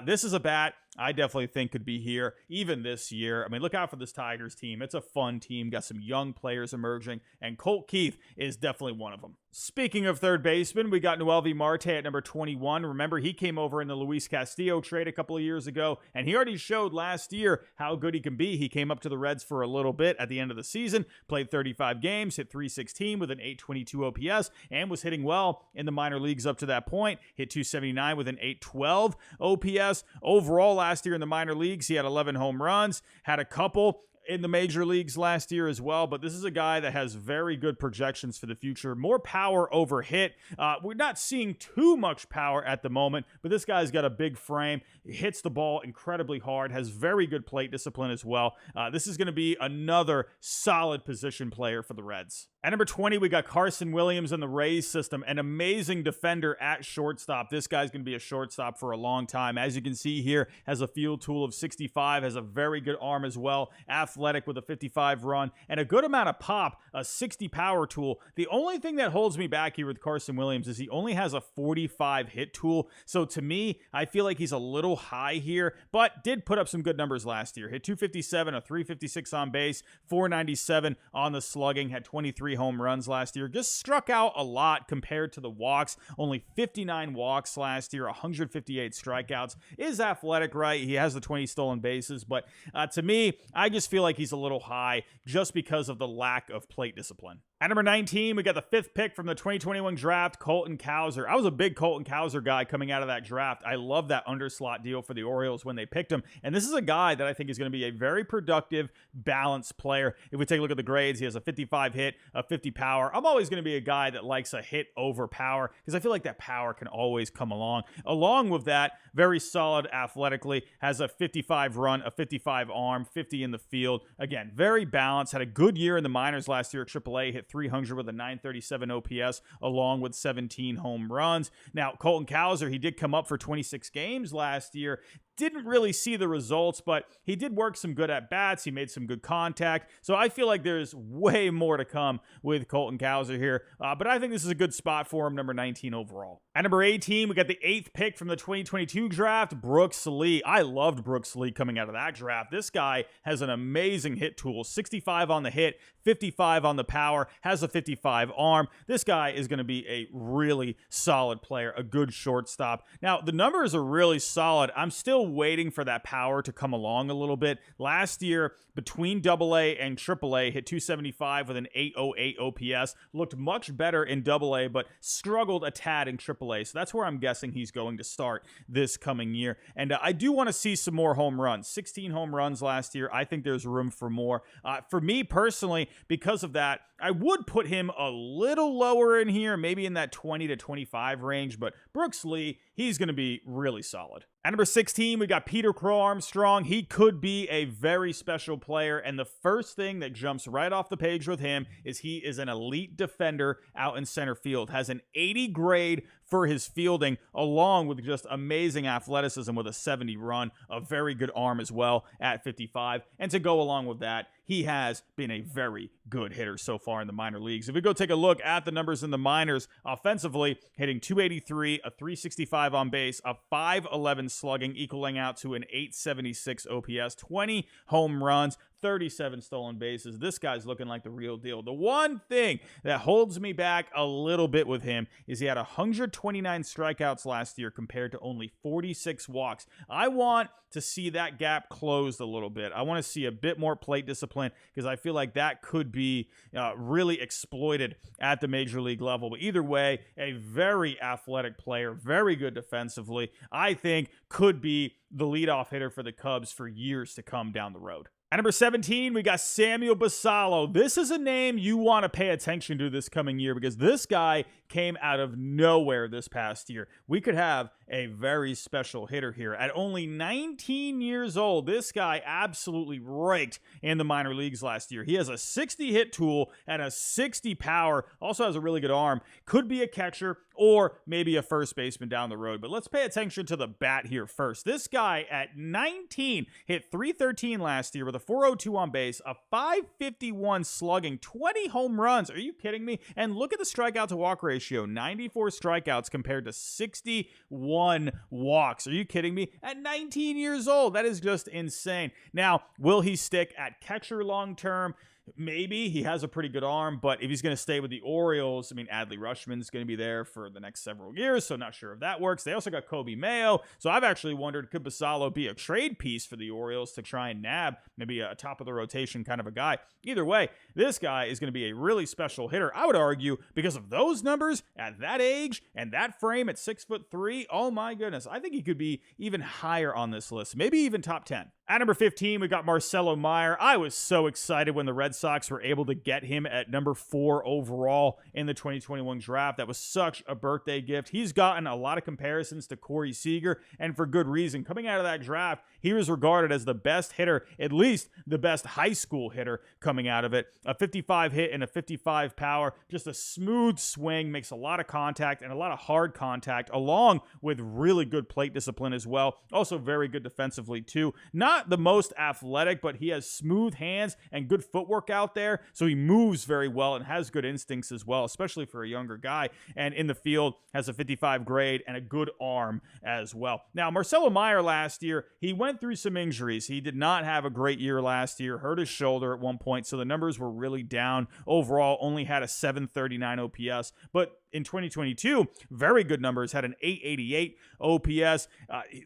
This is a bat I definitely think could be here even this year. I mean, look out for this Tigers team. It's a fun team, got some young players emerging, and Colt Keith is definitely one of them. Speaking of third baseman, we got Noelvi Marte at number 21. Remember, he came over in the Luis Castillo trade a couple of years ago, and he already showed last year how good he can be. He came up to the Reds for a little bit at the end of the season, played 35 games, hit 316 with an 822 OPS, and was hitting well in the minor leagues up to that point. Hit 279 with an 812 OPS. Overall, last year in the minor leagues, he had 11 home runs, had a couple in the major leagues last year as well, but this is a guy that has very good projections for the future. More power over hit. We're not seeing too much power at the moment, but this guy's got a big frame, hits the ball incredibly hard, has very good plate discipline as well. This is going to be another solid position player for the Reds. At number 20, we got Carson Williams in the Rays system, an amazing defender at shortstop. This guy's going to be a shortstop for a long time. As you can see here, has a field tool of 65, has a very good arm as well, athletic with a 55 run, and a good amount of pop, a 60 power tool. The only thing that holds me back here with Carson Williams is he only has a 45 hit tool. So to me, I feel like he's a little high here, but did put up some good numbers last year. Hit 257, a 356 on base, 497 on the slugging, had 23 home runs last year. Just struck out a lot compared to the walks. Only 59 walks last year, 158 strikeouts. Is athletic, right? He has the 20 stolen bases, but to me, I just feel like he's a little high just because of the lack of plate discipline. At number 19, we got the 5th pick from the 2021 draft, Colton Cowser. I was a big Colton Cowser guy coming out of that draft. I love that underslot deal for the Orioles when they picked him. And this is a guy that I think is going to be a very productive, balanced player. If we take a look at the grades, he has a 55 hit, a 50 power. I'm always going to be a guy that likes a hit over power because I feel like that power can always come along. Along with that, very solid athletically, has a 55 run, a 55 arm, 50 in the field. Again, very balanced. Had a good year in the minors last year at AAA, hit 300 with a 937 OPS along with 17 home runs. Now, Colton Cowser, he did come up for 26 games last year. Didn't really see the results, but he did work some good at-bats. He made some good contact. So I feel like there's way more to come with Colton Cowser here. But I think this is a good spot for him, number 19 overall. At number 18, we got the 8th pick from the 2022 draft, Brooks Lee. I loved Brooks Lee coming out of that draft. This guy has an amazing hit tool, 65 on the hit, 55 on the power, has a 55 arm. This guy is going to be a really solid player, a good shortstop. Now, the numbers are really solid. I'm still still waiting for that power to come along a little bit. Last year, between AA and AAA, hit 275 with an 808 OPS. Looked much better in AA, but struggled a tad in AAA. So that's where I'm guessing he's going to start this coming year. And I do want to see some more home runs. 16 home runs last year. I think there's room for more. For me personally, because of that, I would put him a little lower in here, maybe in that 20 to 25 range, but Brooks Lee, he's going to be really solid. At number 16, we got Peter Crow Armstrong. He could be a very special player, and the first thing that jumps right off the page with him is he is an elite defender out in center field, has an 80 grade for his fielding, along with just amazing athleticism with a 70 run, a very good arm as well at 55, and to go along with that, he has been a very good hitter so far in the minor leagues. If we go take a look at the numbers in the minors, offensively, hitting 283, a 365 on base, a 511 slugging, equaling out to an 876 OPS, 20 home runs, 37 stolen bases. This guy's looking like the real deal. The one thing that holds me back a little bit with him is he had 129 strikeouts last year compared to only 46 walks. I want to see that gap closed a little bit. I want to see a bit more plate discipline because I feel like that could be really exploited at the major league level. But either way, a very athletic player, very good defensively, I think could be the leadoff hitter for the Cubs for years to come down the road. At number 17, we got Samuel Basallo. This is a name you want to pay attention to this coming year because this guy came out of nowhere this past year. We could have a very special hitter here. At only 19 years old, this guy absolutely raked in the minor leagues last year. He has a 60 hit tool and a 60 power, also has a really good arm, could be a catcher or maybe a first baseman down the road. But let's pay attention to the bat here first. This guy at 19 hit 313 last year with a 402 on base, a 551 slugging, 20 home runs. Are you kidding me? And look at the strikeout to walk ratio, 94 strikeouts compared to 61 walks. Are you kidding me? At 19 years old, that is just insane. Now, will he stick at catcher long term? Maybe. He has a pretty good arm, but if he's going to stay with the Orioles, I mean, Adley Rutschman's going to be there for the next several years, so not sure if that works. They also got Kobe Mayo, so I've actually wondered, could Basallo be a trade piece for the Orioles to try and nab maybe a top of the rotation kind of a guy? Either way, this guy is going to be a really special hitter, I would argue, because of those numbers at that age and that frame at 6'3". Oh my goodness, I think he could be even higher on this list, maybe even top 10. At number 15, we got Marcelo Meyer. I was so excited when the Red Sox were able to get him at number 4 overall in the 2021 draft. That was such a birthday gift. He's gotten a lot of comparisons to Corey Seager, and for good reason. Coming out of that draft, he was regarded as the best hitter, at least the best high school hitter coming out of it. A 55 hit and a 55 power, just a smooth swing, makes a lot of contact and a lot of hard contact, along with really good plate discipline as well. Also very good defensively too. Not the most athletic, but he has smooth hands and good footwork out there, so he moves very well and has good instincts as well, especially for a younger guy, and in the field has a 55 grade and a good arm as well. Now, Marcelo Meyer last year, he went through some injuries. He did not have a great year last year, hurt his shoulder at one point, so the numbers were really down. Overall, only had a 739 OPS, but in 2022, very good numbers, had an 888 OPS.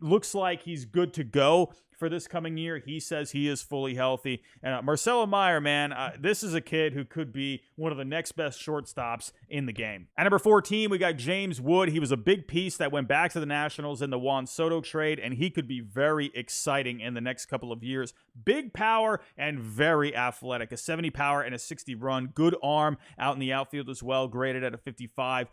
Looks like he's good to go for this coming year. He says he is fully healthy. And Marcelo Meyer, man, this is a kid who could be one of the next best shortstops in the game. At number 14, we got James Wood. He was a big piece that went back to the Nationals in the Juan Soto trade, and he could be very exciting in the next couple of years. Big power and very athletic. A 70 power and a 60 run. Good arm out in the outfield as well. Graded at a 55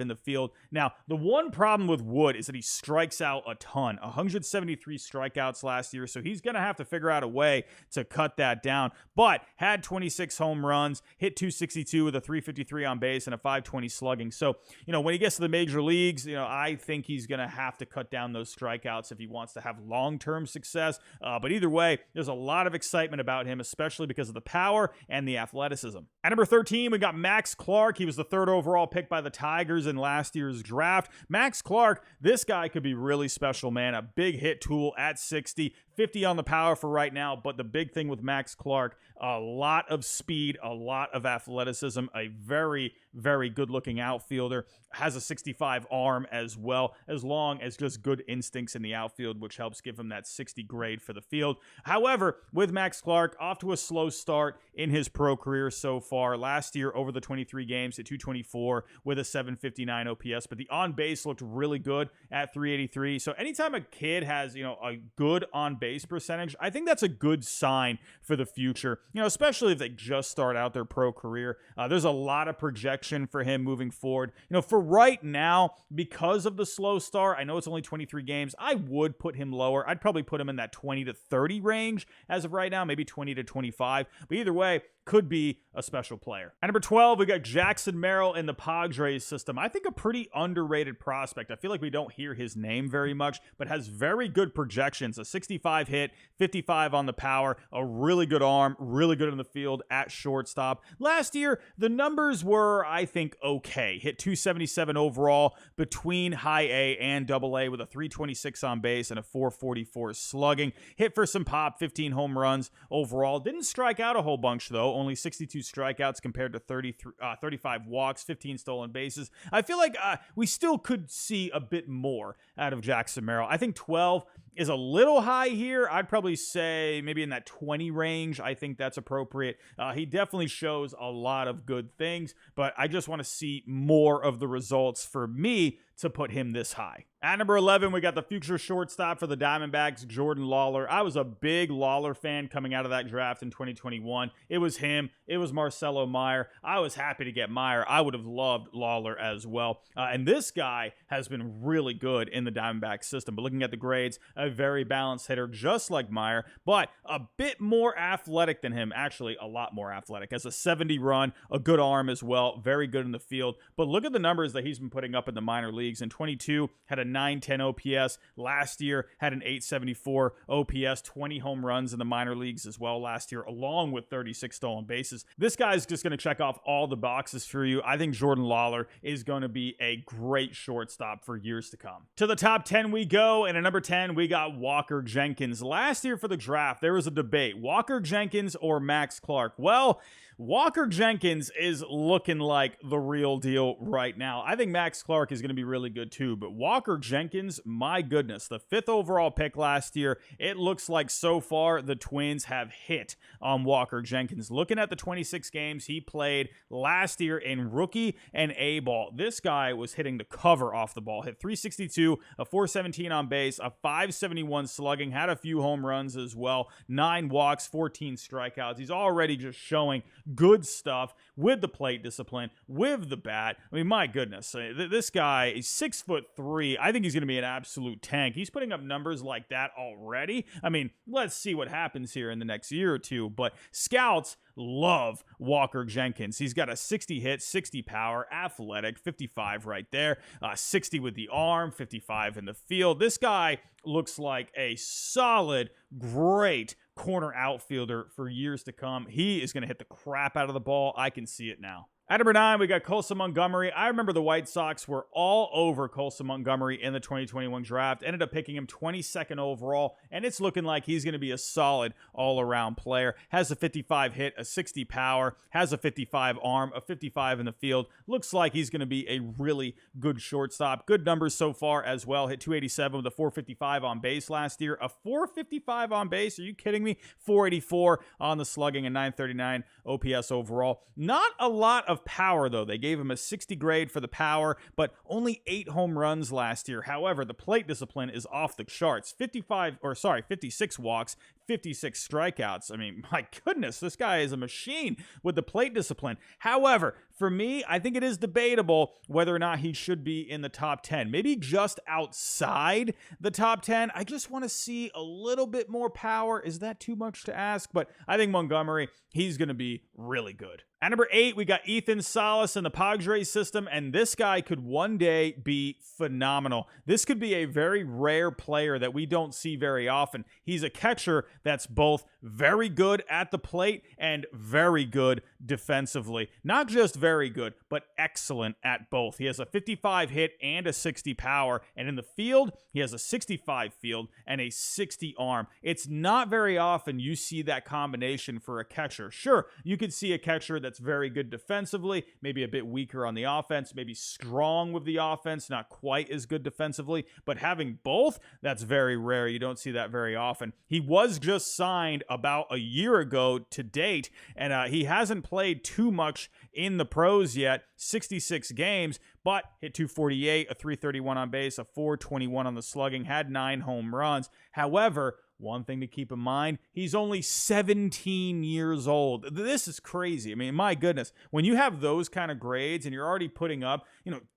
in the field. Now, the one problem with Wood is that he strikes out a ton. 173 strikeouts last year, so he's going to have to figure out a way to cut that down, but had 26 home runs, hit 262 with a 353 on base and a 520 slugging. So, when he gets to the major leagues, I think he's going to have to cut down those strikeouts if he wants to have long-term success, but either way, there's a lot of excitement about him, especially because of the power and the athleticism. At number 13, we got Max Clark. He was the 3rd overall pick by the Tigers in last year's draft. Max Clark, this guy could be really special, man. A big hit tool at 60, 50 on the power for right now, but the big thing with Max Clark, a lot of speed, a lot of athleticism, a very, very good-looking outfielder, has a 65 arm as well, as long as just good instincts in the outfield, which helps give him that 60 grade for the field. However, with Max Clark, off to a slow start in his pro career so far. Last year, over the 23 games at 224 with a 759 OPS, but the on-base looked really good at 383. So anytime a kid has, a good on-base percentage, I think that's a good sign for the future, especially if they just start out their pro career. There's a lot of projection for him moving forward. For right now, because of the slow start, I know it's only 23 games, I would put him lower. I'd probably put him in that 20 to 30 range as of right now, maybe 20 to 25. But either way, could be a special player. At number 12, we got Jackson Merrill in the Padres system. I think a pretty underrated prospect. I feel like we don't hear his name very much, but has very good projections. A 65 hit, 55 on the power, a really good arm, really good in the field at shortstop. Last year, the numbers were, I think, okay. Hit 277 overall between high A and double A with a 326 on base and a 444 slugging. Hit for some pop, 15 home runs overall. Didn't strike out a whole bunch, though. Only 62 strikeouts compared to 35 walks, 15 stolen bases. I feel like we still could see a bit more out of Jackson Merrill. I think 12 is a little high here. I'd probably say maybe in that 20 range. I think that's appropriate. He definitely shows a lot of good things, but I just want to see more of the results for me to put him this high. At number 11, we got the future shortstop for the Diamondbacks, Jordan Lawler. I was a big Lawler fan coming out of that draft in 2021. It was him. It was Marcelo Meyer. I was happy to get Meyer. I would have loved Lawler as well. And this guy has been really good in the Diamondbacks system. But looking at the grades, a very balanced hitter, just like Meyer, but a bit more athletic than him. Actually, a lot more athletic. Has a 70 run, a good arm as well, very good in the field. But look at the numbers that he's been putting up in the minor leagues. In 22, had a 910 OPS. Last year, had an 874 OPS, 20 home runs in the minor leagues as well last year, along with 36 stolen bases. This guy's just going to check off all the boxes for you. I think Jordan Lawler is going to be a great shortstop for years to come. To the top 10 we go, and at number 10, we got Walker Jenkins. Last year for the draft, there was a debate, Walker Jenkins or Max Clark. Well, Walker Jenkins is looking like the real deal right now. I think Max Clark is going to be really good too, but Walker Jenkins, my goodness, the 5th overall pick last year, it looks like so far the Twins have hit on Walker Jenkins. Looking at the 26 games he played last year in rookie and A-ball, this guy was hitting the cover off the ball. Hit 362, a 417 on base, a 571 slugging, had a few home runs as well, 9 walks, 14 strikeouts. He's already just showing good stuff with the plate discipline, with the bat. I mean, my goodness, this guy is 6'3". I think he's going to be an absolute tank. He's putting up numbers like that already. I mean, let's see what happens here in the next year or two, but scouts love Walker Jenkins. He's got a 60 hit, 60 power, athletic, 55 right there, 60 with the arm, 55 in the field. This guy looks like a solid, great corner outfielder for years to come. He is going to hit the crap out of the ball. I can see it now. At number 9, we got Colson Montgomery. I remember the White Sox were all over Colson Montgomery in the 2021 draft. Ended up picking him 22nd overall, and it's looking like he's going to be a solid all-around player. Has a 55 hit, a 60 power, has a 55 arm, a 55 in the field. Looks like he's going to be a really good shortstop. Good numbers so far as well. Hit 287 with a 455 on base last year. A 455 on base? Are you kidding me? 484 on the slugging and 939 OPS overall. Not a lot of power, though. They gave him a 60 grade for the power, but only 8 home runs last year. However, the plate discipline is off the charts. 56 walks, 56 strikeouts. I mean, my goodness, this guy is a machine with the plate discipline. However, for me, I think it is debatable whether or not he should be in the top 10. Maybe just outside the top 10. I just want to see a little bit more power. Is that too much to ask? But I think Montgomery, he's going to be really good. At number 8, we got Ethan Salas in the Padres system, and this guy could one day be phenomenal. This could be a very rare player that we don't see very often. He's a catcher that's both very good at the plate and very good defensively. Not just very good, but excellent at both. He has a 55 hit and a 60 power, and in the field, he has a 65 field and a 60 arm. It's not very often you see that combination for a catcher. Sure, you could see a catcher that's very good defensively, maybe a bit weaker on the offense, maybe strong with the offense, not quite as good defensively, but having both, that's very rare. You don't see that very often. He was just signed about a year ago to date, and he hasn't played too much in the pros yet, 66 games, but hit 248, a 331 on base, a 421 on the slugging, had 9 home runs. However, one thing to keep in mind, he's only 17 years old. This is crazy. I mean, my goodness, when you have those kind of grades and you're already putting up,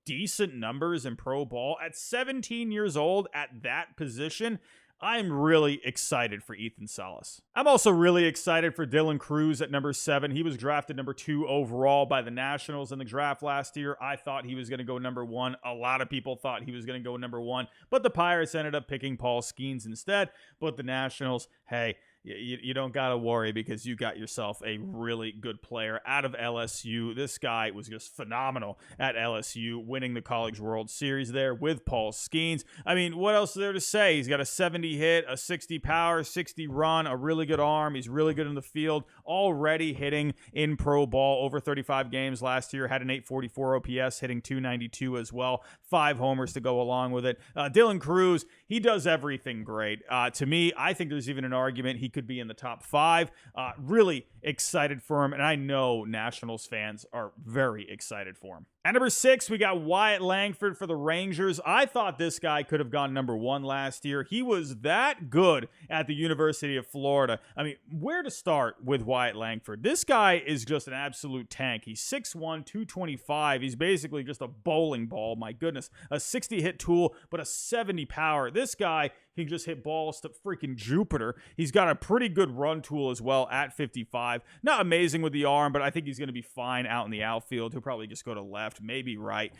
decent numbers in pro ball at 17 years old at that position, I'm really excited for Ethan Salas. I'm also really excited for Dylan Cruz at number 7. He was drafted number 2 overall by the Nationals in the draft last year. I thought he was going to go number 1. A lot of people thought he was going to go number 1, but the Pirates ended up picking Paul Skeens instead. But the Nationals, hey, you don't got to worry because you got yourself a really good player out of LSU. This guy was just phenomenal at LSU, winning the College World Series there with Paul Skeens. I mean, what else is there to say? He's got a 70 hit, a 60 power, 60 run, a really good arm. He's really good in the field, already hitting in pro ball over 35 games last year, had an 844 OPS, hitting 292 as well, 5 homers to go along with it. Dylan Cruz, he does everything great. To me, I think there's even an argument he could be in the top 5. Really excited for him, and I know Nationals fans are very excited for him. At number 6, we got Wyatt Langford for the Rangers. I thought this guy could have gone number 1 last year. He was that good at the University of Florida. I mean, where to start with Wyatt Langford? This guy is just an absolute tank. He's 6'1", 225. He's basically just a bowling ball. My goodness. A 60 hit tool, but a 70 power. This guy can just hit balls to freaking Jupiter. He's got a pretty good run tool as well at 55. Not amazing with the arm, but I think he's going to be fine out in the outfield. He'll probably just go to left, maybe right.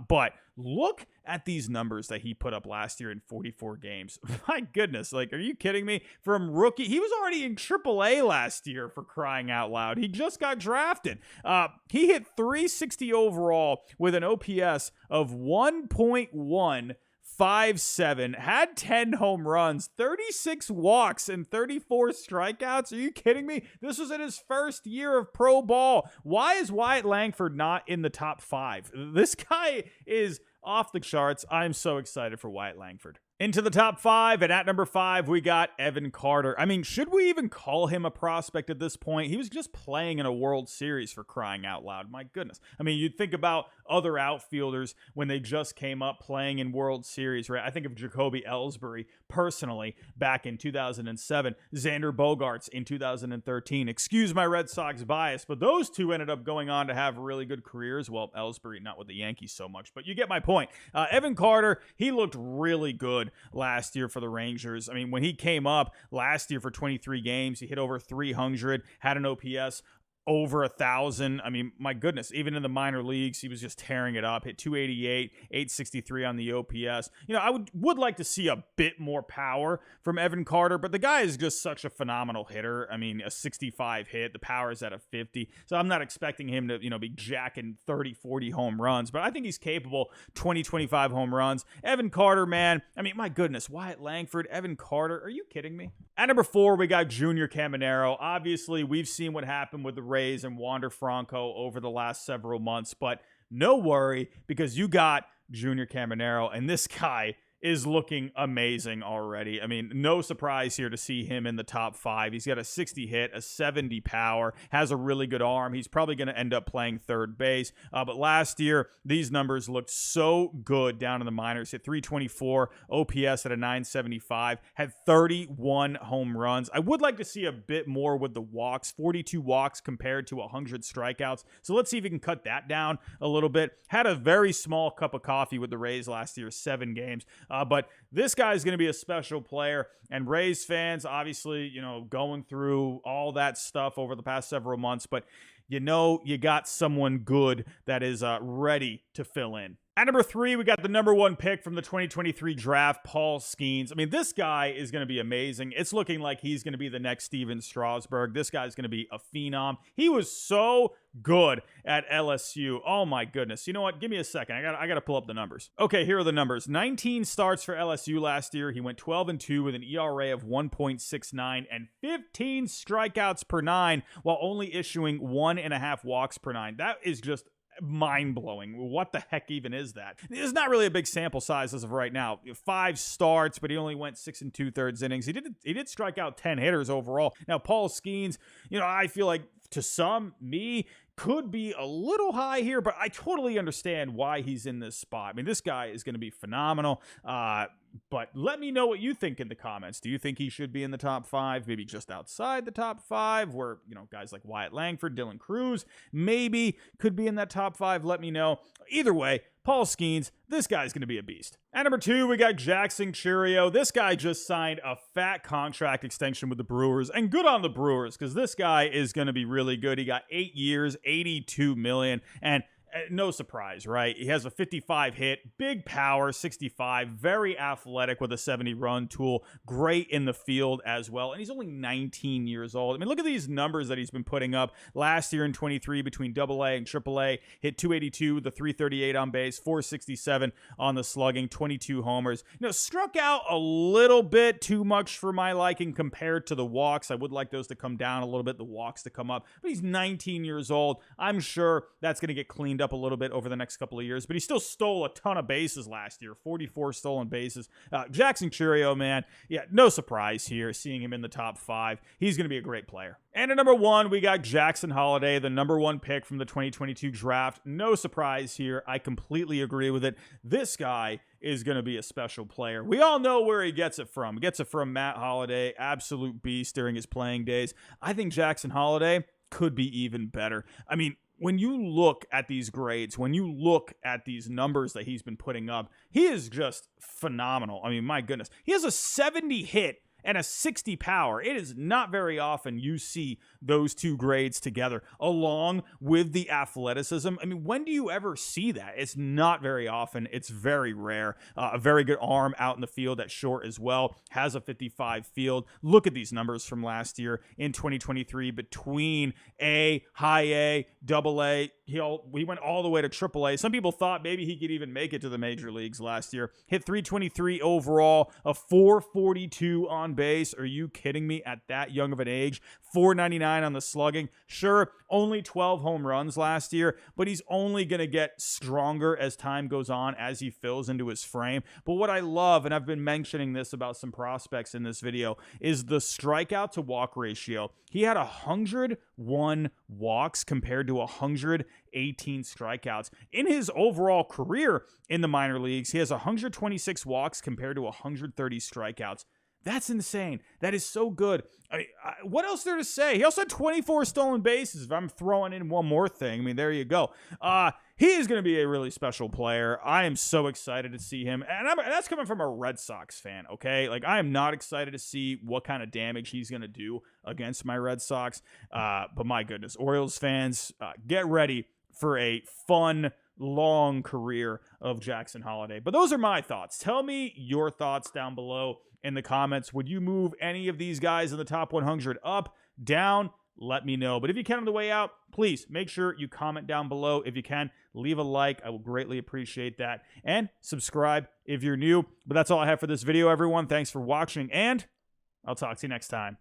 But look at these numbers that he put up last year in 44 games. My goodness, are you kidding me? From rookie, he was already in AAA last year, for crying out loud. He just got drafted. He hit 360 overall with an OPS of 1.157, had 10 home runs, 36 walks, and 34 strikeouts. Are you kidding me? This was in his first year of pro ball. Why is Wyatt Langford not in the top 5? This guy is off the charts. I'm so excited for Wyatt Langford. Into the top 5, and at number 5, we got Evan Carter. I mean, should we even call him a prospect at this point? He was just playing in a World Series, for crying out loud. My goodness. I mean, you'd think about other outfielders when they just came up playing in World Series, right? I think of Jacoby Ellsbury, personally, back in 2007. Xander Bogaerts in 2013. Excuse my Red Sox bias, but those two ended up going on to have really good careers. Well, Ellsbury, not with the Yankees so much, but you get my point. Evan Carter, he looked really good last year for the Rangers. I mean, when he came up last year for 23 games, he hit over 300, had an OPS over 1,000. I mean, my goodness, even in the minor leagues, he was just tearing it up. Hit 288, 863 on the OPS. I would like to see a bit more power from Evan Carter, but the guy is just such a phenomenal hitter. I mean, a 65 hit, the power is at a 50, so I'm not expecting him to, be jacking 30, 40 home runs, but I think he's capable. 20, 25 home runs. Evan Carter, man, I mean, my goodness, Wyatt Langford, Evan Carter, are you kidding me? At number 4, we got Junior Caminero. Obviously, we've seen what happened with the Rays and Wander Franco over the last several months, but no worry, because you got Junior Caminero, and this guy is looking amazing already. I mean, no surprise here to see him in the top 5. He's got a 60 hit, a 70 power, has a really good arm. He's probably going to end up playing third base. But last year, these numbers looked so good down in the minors. Hit 324, OPS at a 975, had 31 home runs. I would like to see a bit more with the walks, 42 walks compared to 100 strikeouts. So let's see if he can cut that down a little bit. Had a very small cup of coffee with the Rays last year, 7 games. But this guy is going to be a special player, and Rays fans, obviously, going through all that stuff over the past several months, but you got someone good that is ready to fill in. At number 3, we got the number 1 pick from the 2023 draft, Paul Skeens. I mean, this guy is going to be amazing. It's looking like he's going to be the next Steven Strasburg. This guy's going to be a phenom. He was so good at LSU. Oh my goodness. You know what? Give me a second. I got to pull up the numbers. Okay, here are the numbers. 19 starts for LSU last year. He went 12-2 with an ERA of 1.69 and 15 strikeouts per 9 while only issuing 1.5 walks per 9. That is just mind-blowing. What the heck even is that? It's not really a big sample size as of right now. 5 starts, but he only went 6 2/3 innings. He did strike out 10 hitters overall. Now, Paul Skeens, I feel like to some, could be a little high here, but I totally understand why he's in this spot. I mean, this guy is going to be phenomenal. But let me know what you think in the comments. Do you think he should be in the top 5, maybe just outside the top 5, where, guys like Wyatt Langford, Dylan Cruz, maybe could be in that top 5? Let me know. Either way, Paul Skeens, this guy's going to be a beast. At number 2, we got Jackson Chourio. This guy just signed a fat contract extension with the Brewers, and good on the Brewers, because this guy is going to be really good. He got 8 years, $82 million, and no surprise, right? He has a 55 hit, big power, 65, very athletic with a 70 run tool, great in the field as well. And he's only 19 years old. I mean, look at these numbers that he's been putting up. Last year in 23 between AA and AAA, hit 282 with the 338 on base, 467 on the slugging, 22 homers. Struck out a little bit too much for my liking compared to the walks. I would like those to come down a little bit, the walks to come up. But he's 19 years old. I'm sure that's going to get cleaned up a little bit over the next couple of years, but he still stole a ton of bases last year, 44 stolen bases. Jackson Chourio, man, yeah, no surprise here seeing him in the top 5. He's going to be a great player. And at number 1, we got Jackson Holliday, the number 1 pick from the 2022 draft. No surprise here. I completely agree with it. This guy is going to be a special player. We all know where he gets it from. He gets it from Matt Holliday, absolute beast during his playing days. I think Jackson Holliday could be even better. I mean, when you look at these grades, when you look at these numbers that he's been putting up, he is just phenomenal. I mean, my goodness. He has a 70 hit and a 60 power. It is not very often you see those two grades together, along with the athleticism. I mean, when do you ever see that? It's not very often. It's very rare. A very good arm out in the field at short as well. Has a 55 field. Look at these numbers from last year in 2023 between high A, double A. He went all the way to triple A. Some people thought maybe he could even make it to the major leagues last year. Hit 323 overall, a 442 on base. Are you kidding me? At that young of an age, 499 on the slugging. Sure, only 12 home runs last year, but he's only going to get stronger as time goes on, as he fills into his frame. But what I love, and I've been mentioning this about some prospects in this video, is the strikeout to walk ratio. He had 101 walks compared to 118 strikeouts. In his overall career in the minor leagues, he has 126 walks compared to 130 strikeouts. That's insane. That is so good. What else there to say? He also had 24 stolen bases. If I'm throwing in one more thing, I mean, there you go. He is going to be a really special player. I am so excited to see him. And that's coming from a Red Sox fan, okay? Like, I am not excited to see what kind of damage he's going to do against my Red Sox. But my goodness, Orioles fans, get ready for a fun, long career of Jackson Holliday. But those are my thoughts. Tell me your thoughts down below in the comments. Would you move any of these guys in the top 100 up, down? Let me know. But if you can on the way out, please make sure you comment down below. If you can, leave a like. I will greatly appreciate that. And subscribe if you're new. But that's all I have for this video, everyone. Thanks for watching, and I'll talk to you next time.